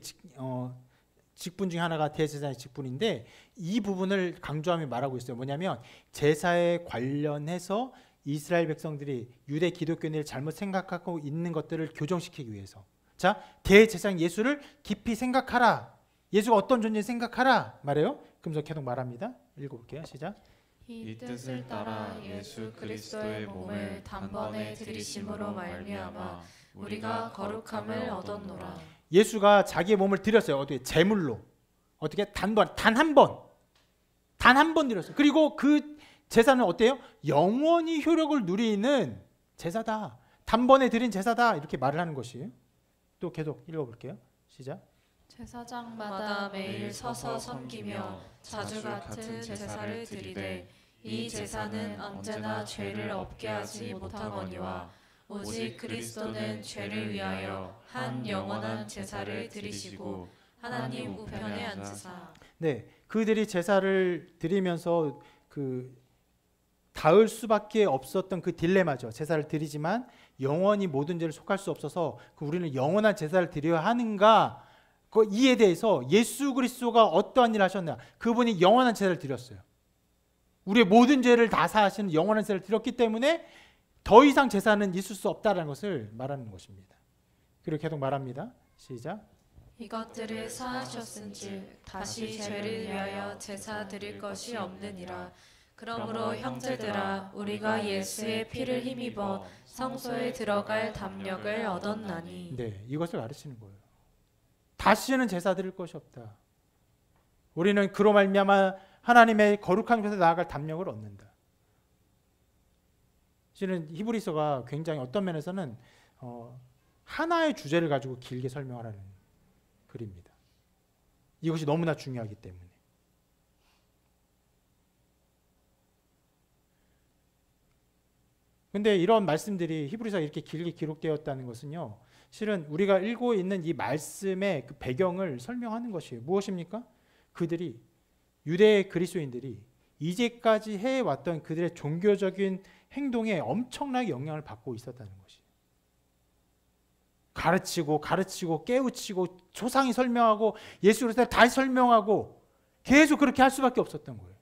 직분 중에 하나가 대제사장의 직분인데 이 부분을 강조하며 말하고 있어요. 뭐냐면 제사에 관련해서 이스라엘 백성들이 유대 기독교인을 잘못 생각하고 있는 것들을 교정시키기 위해서. 자, 대제사장 예수를 깊이 생각하라. 예수가 어떤 존재인지 생각하라 말해요. 그러면서 계속 말합니다. 읽어볼게요. 시작. 이 뜻을 따라 예수 그리스도의 몸을 단번에 들이심으로 말미암아 우리가 거룩함을 얻었노라. 예수가 자기의 몸을 드렸어요. 어떻게? 제물로. 어떻게? 단 한 번 드렸어요. 그리고 그 제사는 어때요? 영원히 효력을 누리는 제사다. 단번에 드린 제사다. 이렇게 말을 하는 것이에요. 또 계속 읽어볼게요. 시작. 제사장마다 매일 서서 섬기며 자주 같은 제사를 드리되 이 제사는 언제나 죄를 없게 하지 못하거니와 오직 그리스도는 죄를 위하여 한 영원한 제사를 드리시고 하나님 우편에 앉으사. 네, 그들이 제사를 드리면서 닿을 수밖에 없었던 그 딜레마죠. 제사를 드리지만 영원히 모든 죄를 속할 수 없어서 우리는 영원한 제사를 드려야 하는가? 이에 대해서 예수 그리스도가 어떠한 일을 하셨나? 그분이 영원한 제사를 드렸어요. 우리의 모든 죄를 다 사하시는 영원한 제사를 드렸기 때문에 더 이상 제사는 있을 수 없다는 것을 말하는 것입니다. 그리고 계속 말합니다. 시작. 이것들을 사하셨은즉 다시 죄를 위하여 제사 드릴 것이 없느니라. 그러므로 형제들아, 우리가 예수의 피를 힘입어 성소에 들어갈 담력을 얻었나니. 네, 이것을 가르치는 거예요. 다시는 제사 드릴 것이 없다. 우리는 그로 말미암아 하나님의 거룩한 곳에 나아갈 담력을 얻는다. 실은 히브리서가 굉장히 어떤 면에서는 하나의 주제를 가지고 길게 설명하라는 글입니다. 이것이 너무나 중요하기 때문에. 근데 이런 말씀들이 히브리서에 이렇게 길게 기록되었다는 것은요, 실은 우리가 읽고 있는 이 말씀의 그 배경을 설명하는 것이에요. 무엇입니까? 그들이 유대 그리스도인들이 이제까지 해왔던 그들의 종교적인 행동에 엄청나게 영향을 받고 있었다는 것이에요. 가르치고 깨우치고 조상이 설명하고 예수 그리스도를 다시 설명하고 계속 그렇게 할 수밖에 없었던 거예요.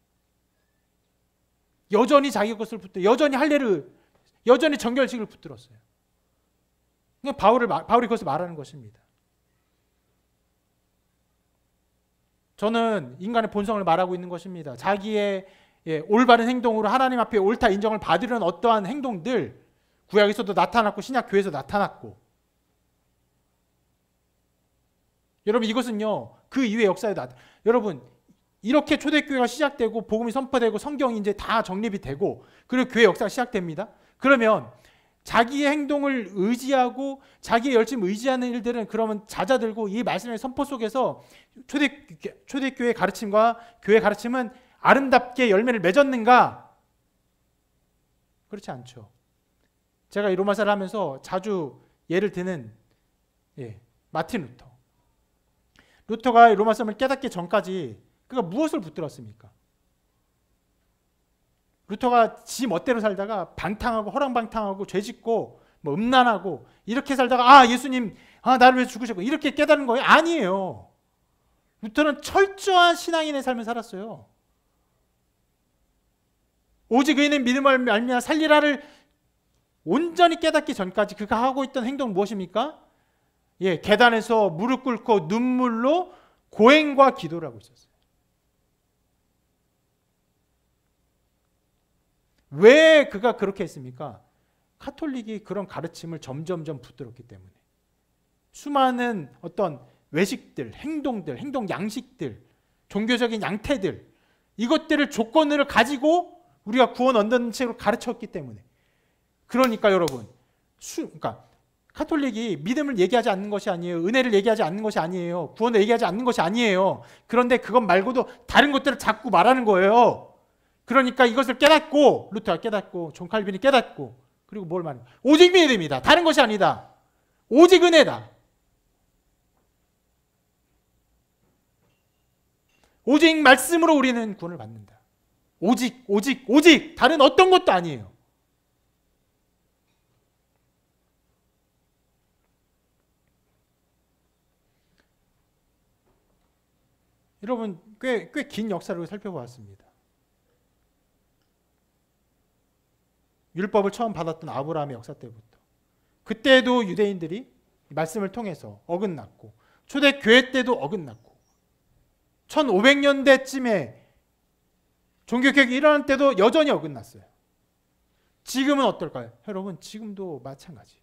여전히 자기 것을 붙들어, 여전히 할례를, 여전히 정결식을 붙들었어요. 바울이 그것을 말하는 것입니다. 저는 인간의 본성을 말하고 있는 것입니다. 자기의 올바른 행동으로 하나님 앞에 옳다 인정을 받으려는 어떠한 행동들, 구약에서도 나타났고 신약 교회에서 나타났고, 여러분 이것은요 그 이후의 역사에 여러분 이렇게 초대교회가 시작되고 복음이 선포되고 성경이 이제 다 정립이 되고 그리고 교회 역사가 시작됩니다. 그러면 자기의 행동을 의지하고 자기의 열심을 의지하는 일들은 그러면 잦아들고 이 말씀의 선포 속에서 초대교회의 가르침과 교회 가르침은 아름답게 열매를 맺었는가? 그렇지 않죠. 제가 이 로마서를 하면서 자주 예를 드는 마틴 루터. 루터가 로마서를 깨닫기 전까지 그가 무엇을 붙들었습니까? 루터가 지 멋대로 살다가 방탕하고 허랑방탕하고 죄짓고 뭐 음란하고 이렇게 살다가 예수님 나를 위해 죽으셨고 이렇게 깨달은 거예요? 아니에요. 루터는 철저한 신앙인의 삶을 살았어요. 오직 의인은 믿음을 말미암아 살리라를 온전히 깨닫기 전까지 그가 하고 있던 행동은 무엇입니까? 계단에서 무릎 꿇고 눈물로 고행과 기도를 하고 있었어요. 왜 그가 그렇게 했습니까? 카톨릭이 그런 가르침을 점점점 붙들었기 때문에 수많은 어떤 외식들, 행동들, 행동 양식들, 종교적인 양태들 이것들을 조건을 가지고 우리가 구원 얻는 책으로 가르쳤기 때문에 그러니까 여러분 그러니까 카톨릭이 믿음을 얘기하지 않는 것이 아니에요. 은혜를 얘기하지 않는 것이 아니에요. 구원을 얘기하지 않는 것이 아니에요. 그런데 그것 말고도 다른 것들을 자꾸 말하는 거예요. 그러니까 이것을 깨닫고 루터가 깨닫고 존 칼빈이 깨닫고 그리고 뭘 말해요? 오직 믿음이다. 다른 것이 아니다. 오직 은혜다. 오직 말씀으로 우리는 구원을 받는다. 오직 다른 어떤 것도 아니에요. 여러분 꽤 긴 역사를 살펴보았습니다. 율법을 처음 받았던 아브라함의 역사 때부터 그때도 유대인들이 말씀을 통해서 어긋났고 초대교회 때도 어긋났고 1500년대쯤에 종교개혁이 일어날 때도 여전히 어긋났어요. 지금은 어떨까요? 여러분 지금도 마찬가지.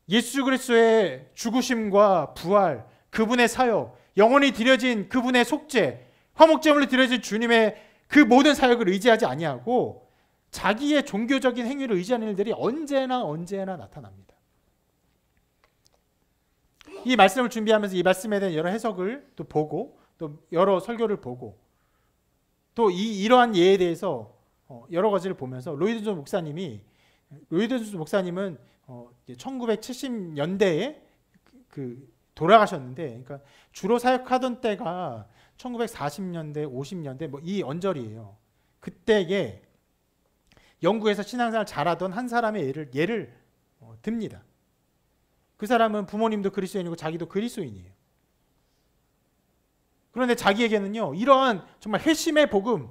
예수 그리스도의 죽으심과 부활, 그분의 사역, 영원히 드려진 그분의 속죄, 화목제물로 드려진 주님의 그 모든 사역을 의지하지 아니하고 자기의 종교적인 행위를 의지하는 일들이 언제나 나타납니다. 이 말씀을 준비하면서 이 말씀에 대한 여러 해석을 또 보고 또 여러 설교를 보고 또 이러한 예에 대해서 여러 가지를 보면서 로이드 존스 목사님은 1970년대에 돌아가셨는데 그러니까 주로 사역하던 때가 1940년대, 50년대 이 언저리예요. 그때에 영국에서 신앙생활 잘하던 한 사람의 예를 듭니다. 그 사람은 부모님도 그리스도인이고 자기도 그리스도인이에요. 그런데 자기에게는요 이러한 정말 회심의 복음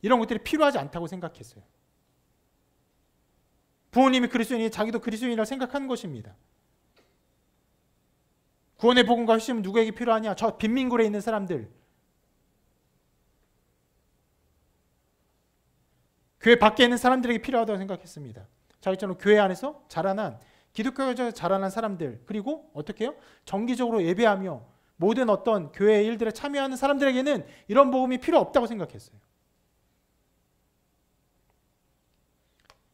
이런 것들이 필요하지 않다고 생각했어요. 부모님이 그리스도인이 자기도 그리스도인이라고 생각한 것입니다. 구원의 복음과 회심은 누구에게 필요하냐? 저 빈민굴에 있는 사람들, 교회 밖에 있는 사람들에게 필요하다고 생각했습니다. 자기처럼 교회 안에서 자라난 기독교에서 자라난 사람들 그리고 어떻게 해요? 정기적으로 예배하며 모든 어떤 교회의 일들에 참여하는 사람들에게는 이런 복음이 필요 없다고 생각했어요.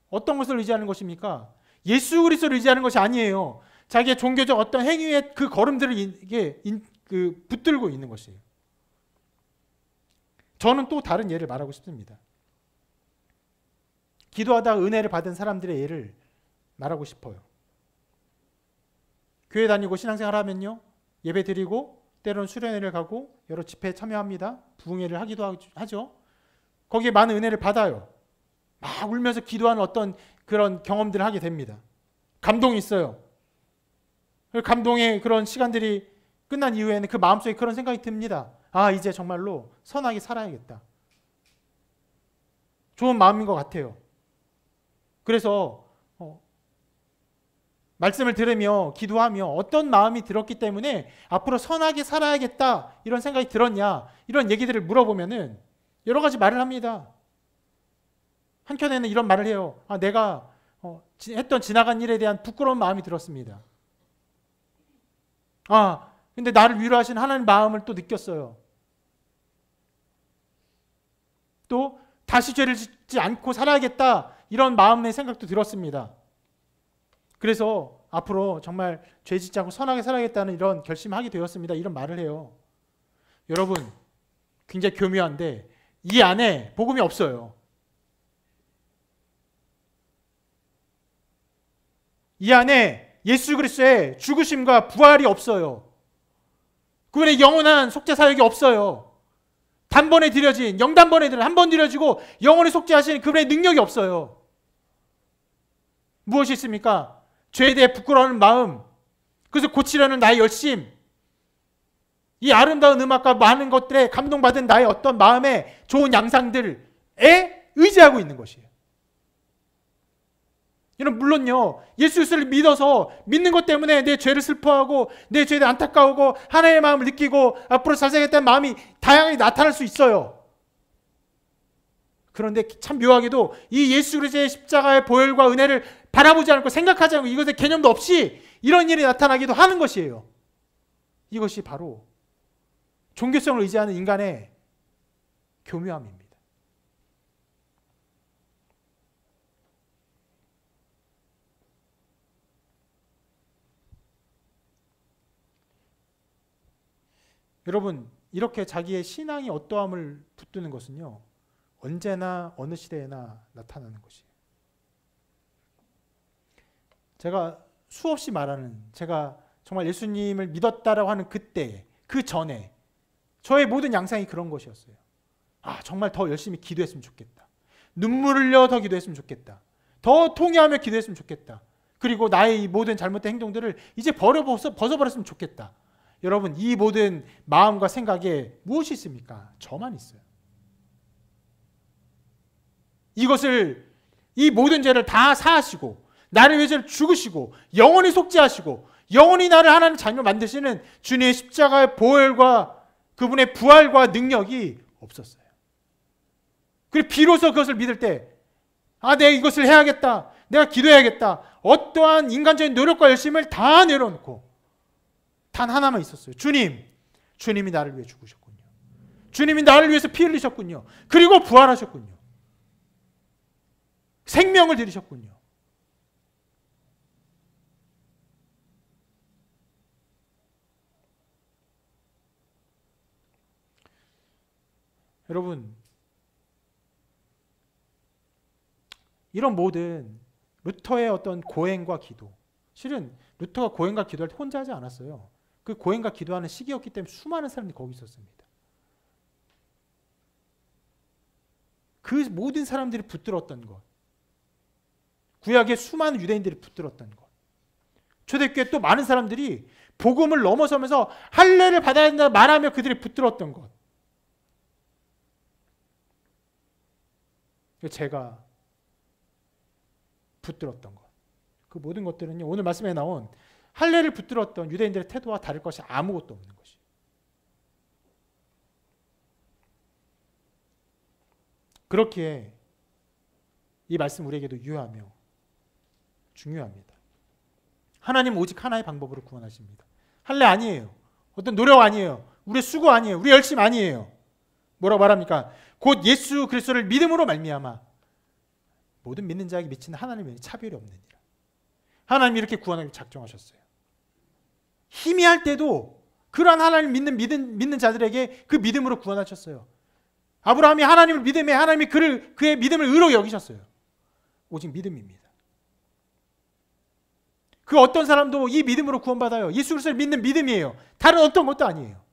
어떤 것을 의지하는 것입니까? 예수 그리스도를 의지하는 것이 아니에요. 자기의 종교적 어떤 행위의 그 걸음들을 붙들고 있는 것이에요. 저는 또 다른 예를 말하고 싶습니다. 기도하다가 은혜를 받은 사람들의 예를 말하고 싶어요. 교회 다니고 신앙생활 하면요. 예배 드리고 때로는 수련회를 가고 여러 집회에 참여합니다. 부흥회를 하기도 하죠. 거기에 많은 은혜를 받아요. 막 울면서 기도하는 어떤 그런 경험들을 하게 됩니다. 감동이 있어요. 감동의 그런 시간들이 끝난 이후에는 그 마음속에 그런 생각이 듭니다. 이제 정말로 선하게 살아야겠다. 좋은 마음인 것 같아요. 그래서 말씀을 들으며 기도하며 어떤 마음이 들었기 때문에 앞으로 선하게 살아야겠다 이런 생각이 들었냐 이런 얘기들을 물어보면은 여러 가지 말을 합니다. 한켠에는 이런 말을 해요. 내가 했던 지나간 일에 대한 부끄러운 마음이 들었습니다. 근데 나를 위로하신 하나님 마음을 또 느꼈어요. 또 다시 죄를 짓지 않고 살아야겠다 이런 마음의 생각도 들었습니다. 그래서 앞으로 정말 죄 짓지 않고 선하게 살아야겠다는 이런 결심하게 되었습니다. 이런 말을 해요. 여러분 굉장히 교묘한데 이 안에 복음이 없어요. 이 안에 예수 그리스도의 죽으심과 부활이 없어요. 그분의 영원한 속죄 사역이 없어요. 단번에 드려진 영단번에 한 번 드려지고 영원히 속죄하시는 그분의 능력이 없어요. 무엇이 있습니까? 죄에 대해 부끄러워하는 마음, 그래서 고치려는 나의 열심, 이 아름다운 음악과 많은 것들에 감동받은 나의 어떤 마음의 좋은 양상들에 의지하고 있는 것이에요. 여러분 물론요 예수 그리스도를 믿어서 믿는 것 때문에 내 죄를 슬퍼하고 내 죄에 대해 안타까우고 하나님의 마음을 느끼고 앞으로 잘 살겠다는 마음이 다양하게 나타날 수 있어요. 그런데 참 묘하게도 이 예수 그리스도의 십자가의 보혈과 은혜를 바라보지 않고 생각하지 않고 이것의 개념도 없이 이런 일이 나타나기도 하는 것이에요. 이것이 바로 종교성을 의지하는 인간의 교묘함입니다. 여러분 이렇게 자기의 신앙이 어떠함을 붙드는 것은요 언제나 어느 시대에나 나타나는 것이에요. 제가 수없이 말하는 제가 정말 예수님을 믿었다라고 하는 그때 그 전에 저의 모든 양상이 그런 것이었어요. 정말 더 열심히 기도했으면 좋겠다. 눈물 흘려 더 기도했으면 좋겠다. 더 통회하며 기도했으면 좋겠다. 그리고 나의 이 모든 잘못된 행동들을 이제 벗어버렸으면 좋겠다. 여러분 이 모든 마음과 생각에 무엇이 있습니까? 저만 있어요. 이 모든 죄를 다 사하시고 나를 위해서 죽으시고 영원히 속죄하시고 영원히 나를 하나님 자녀로 만드시는 주님의 십자가의 보혈과 그분의 부활과 능력이 없었어요. 그리고 비로소 그것을 믿을 때 내가 이것을 해야겠다. 내가 기도해야겠다. 어떠한 인간적인 노력과 열심을 다 내려놓고 단 하나만 있었어요. 주님이 나를 위해 죽으셨군요. 주님이 나를 위해서 피 흘리셨군요. 그리고 부활하셨군요. 생명을 드리셨군요. 여러분 이런 모든 루터의 어떤 고행과 기도, 실은 루터가 고행과 기도할 때 혼자 하지 않았어요. 그 고행과 기도하는 시기였기 때문에 수많은 사람들이 거기 있었습니다. 그 모든 사람들이 붙들었던 것, 구약의 수많은 유대인들이 붙들었던 것, 초대교회 또 많은 사람들이 복음을 넘어서면서 할례를 받아야 된다 말하며 그들이 붙들었던 것, 제가 붙들었던 것, 그 모든 것들은요 오늘 말씀에 나온 할례를 붙들었던 유대인들의 태도와 다를 것이 아무것도 없는 것이에요. 그렇기에 이 말씀 우리에게도 유효하며 중요합니다. 하나님 오직 하나의 방법으로 구원하십니다. 할례 아니에요. 어떤 노력 아니에요. 우리의 수고 아니에요. 우리의 열심 아니에요. 뭐라고 말합니까? 곧 예수 그리스도를 믿음으로 말미암아 모든 믿는 자에게 미치는 하나님의 차별이 없느니라. 하나님이 이렇게 구원하기 작정하셨어요. 희미할 때도 그러한 하나님 믿는 자들에게 그 믿음으로 구원하셨어요. 아브라함이 하나님을 믿음에 하나님이 그의 믿음을 의로 여기셨어요. 오직 믿음입니다. 그 어떤 사람도 이 믿음으로 구원받아요. 예수 그리스도를 믿는 믿음이에요. 다른 어떤 것도 아니에요.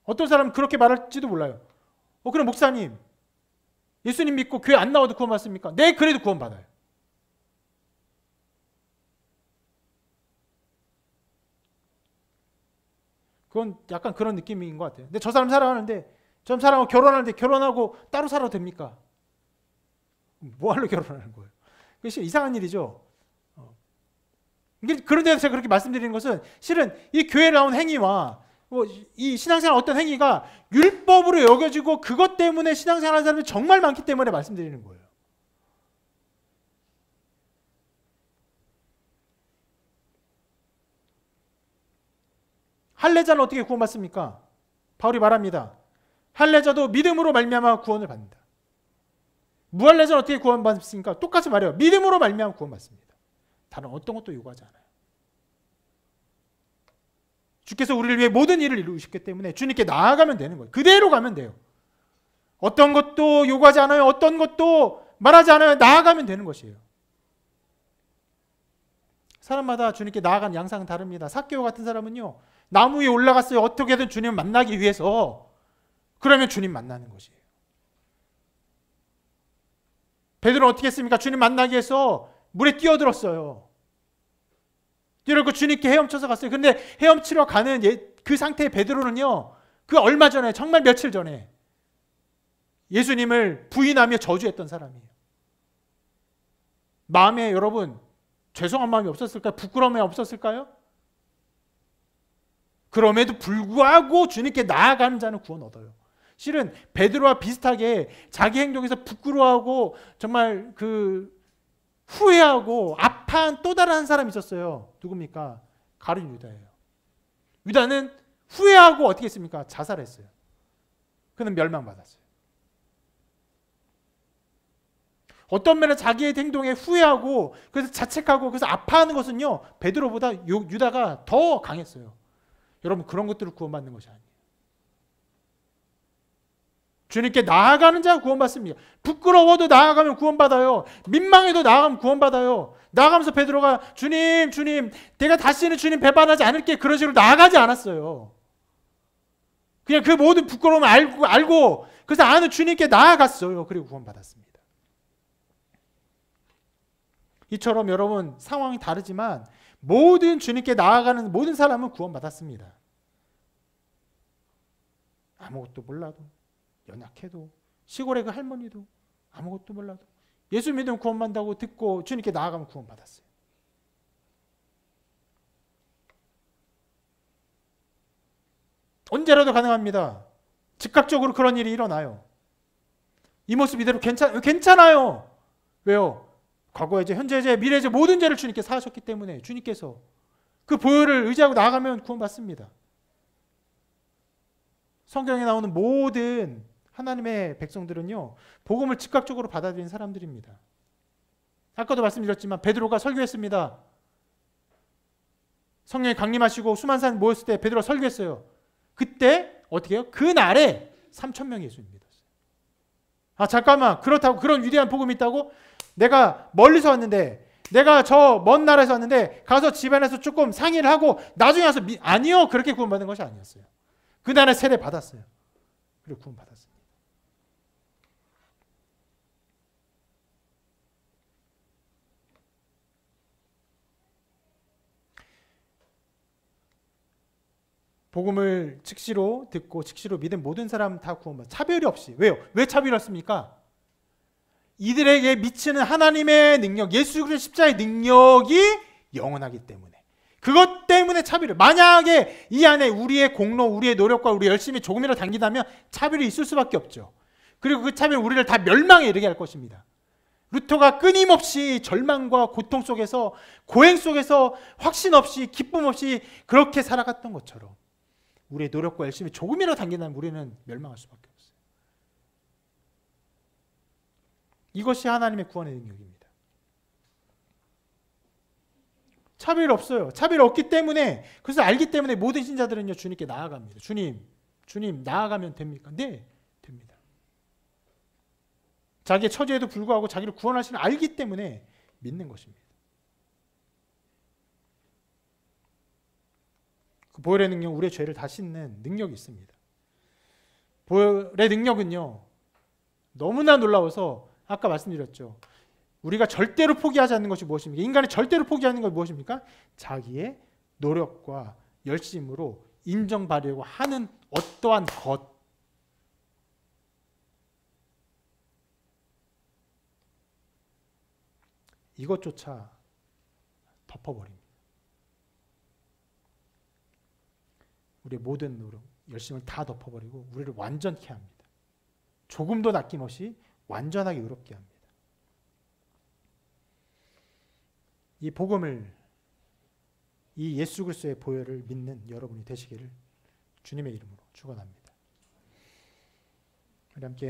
어떤 사람은 그렇게 말할지도 몰라요. 그럼 목사님 예수님 믿고 교회 안 나와도 구원받습니까? 네, 그래도 구원받아요. 그건 약간 그런 느낌인 것 같아요. 근데 저 사람 사랑하는데 저 사람하고 결혼하는데 결혼하고 따로 살아도 됩니까? 뭐하러 결혼하는 거예요? 그것이 이상한 일이죠. 그런데 제가 그렇게 말씀드리는 것은 실은 이 교회에 나온 행위와 이 신앙생활 어떤 행위가 율법으로 여겨지고 그것 때문에 신앙생활하는 사람이 정말 많기 때문에 말씀드리는 거예요. 할례자는 어떻게 구원받습니까? 바울이 말합니다. 할례자도 믿음으로 말미암아 구원을 받는다. 무할례자는 어떻게 구원받습니까? 똑같이 말해요. 믿음으로 말미암아 구원받습니다. 다른 어떤 것도 요구하지 않아요. 주께서 우리를 위해 모든 일을 이루셨기 때문에 주님께 나아가면 되는 거예요. 그대로 가면 돼요. 어떤 것도 요구하지 않아요. 어떤 것도 말하지 않아요. 나아가면 되는 것이에요. 사람마다 주님께 나아가는 양상은 다릅니다. 삭개오 같은 사람은요, 나무 위에 올라갔어요. 어떻게든 주님을 만나기 위해서. 그러면 주님 만나는 것이에요. 베드로는 어떻게 했습니까? 주님 만나기 위해서 물에 뛰어들었어요. 뛰어들고 주님께 헤엄쳐서 갔어요. 근데 헤엄치러 가는 그 상태의 베드로는요, 그 얼마 전에, 정말 며칠 전에 예수님을 부인하며 저주했던 사람이에요. 마음에 여러분 죄송한 마음이 없었을까요? 부끄러움이 없었을까요? 그럼에도 불구하고 주님께 나아가는 자는 구원 얻어요. 실은 베드로와 비슷하게 자기 행동에서 부끄러워하고 정말 후회하고 아파한 또 다른 한 사람이 있었어요. 누굽니까? 가룟 유다예요. 유다는 후회하고 어떻게 했습니까? 자살했어요. 그는 멸망받았어요. 어떤 면에 자기의 행동에 후회하고 그래서 자책하고 그래서 아파하는 것은요, 베드로보다 유다가 더 강했어요. 여러분, 그런 것들을 구원받는 것이 아니에요. 주님께 나아가는 자가 구원받습니다. 부끄러워도 나아가면 구원받아요. 민망해도 나아가면 구원받아요. 나아가면서 베드로가 주님, 내가 다시는 주님 배반하지 않을게, 그런 식으로 나아가지 않았어요. 그냥 그 모든 부끄러움을 알고 그래서 아는 주님께 나아갔어요. 그리고 구원받았습니다. 이처럼 여러분, 상황이 다르지만 모든 주님께 나아가는 모든 사람은 구원받았습니다. 아무것도 몰라도, 연약해도, 시골의 그 할머니도 아무것도 몰라도 예수 믿으면 구원받는다고 듣고 주님께 나아가면 구원받았어요. 언제라도 가능합니다. 즉각적으로 그런 일이 일어나요. 이 모습 이대로 괜찮아요. 왜요? 과거의 죄, 현재의 죄, 미래의 죄, 모든 죄를 주님께 사하셨기 때문에 주님께서 그 보혈을 의지하고 나아가면 구원받습니다. 성경에 나오는 모든 하나님의 백성들은요, 복음을 즉각적으로 받아들인 사람들입니다. 아까도 말씀드렸지만 베드로가 설교했습니다. 성령이 강림하시고 수만 사람 모였을 때 베드로가 설교했어요. 그때 어떻게 해요? 그날에 3,000명이 예수님 믿었어요. 아, 잠깐만, 그렇다고 그런 위대한 복음이 있다고? 내가 멀리서 왔는데, 내가 저 먼 나라에서 왔는데 가서 집안에서 조금 상의를 하고 나중에 와서 아니요, 그렇게 구원받은 것이 아니었어요. 그날에 세례 받았어요. 그리고 구원받았습니다. 복음을 즉시로 듣고 즉시로 믿은 모든 사람 다 구원받아요. 차별이 없이. 왜요? 왜 차별이 없습니까? 이들에게 미치는 하나님의 능력, 예수 그리스도의 십자가의 능력이 영원하기 때문에, 그것 때문에 차별이. 만약에 이 안에 우리의 공로, 우리의 노력과 우리 열심히 조금이라도 담긴다면 차별이 있을 수밖에 없죠. 그리고 그 차별이 우리를 다 멸망에 이르게 할 것입니다. 루터가 끊임없이 절망과 고통 속에서, 고행 속에서 확신 없이, 기쁨 없이 그렇게 살아갔던 것처럼 우리의 노력과 열심히 조금이라도 담긴다면 우리는 멸망할 수밖에 없어요. 이것이 하나님의 구원의 능력입니다. 차별이 없어요. 차별이 없기 때문에, 그래서 알기 때문에 모든 신자들은요, 주님께 나아갑니다. 주님 나아가면 됩니까? 네, 됩니다. 자기의 처지에도 불구하고 자기를 구원하시는 알기 때문에 믿는 것입니다. 그 보혈의 능력, 우리의 죄를 다 씻는 능력이 있습니다. 보혈의 능력은요, 너무나 놀라워서 아까 말씀드렸죠. 우리가 절대로 포기하지 않는 것이 무엇입니까? 인간이 절대로 포기하는 것이 무엇입니까? 자기의 노력과 열심으로 인정받으려고 하는 어떠한 것. 이것조차 덮어버립니다. 우리의 모든 노력, 열심을 다 덮어버리고 우리를 완전케 합니다. 조금도 남김없이 완전하게 의롭게 합니다. 이 복음을, 이 예수 그리스도의 보혈을 믿는 여러분이 되시기를 주님의 이름으로 축원합니다. 우리 함께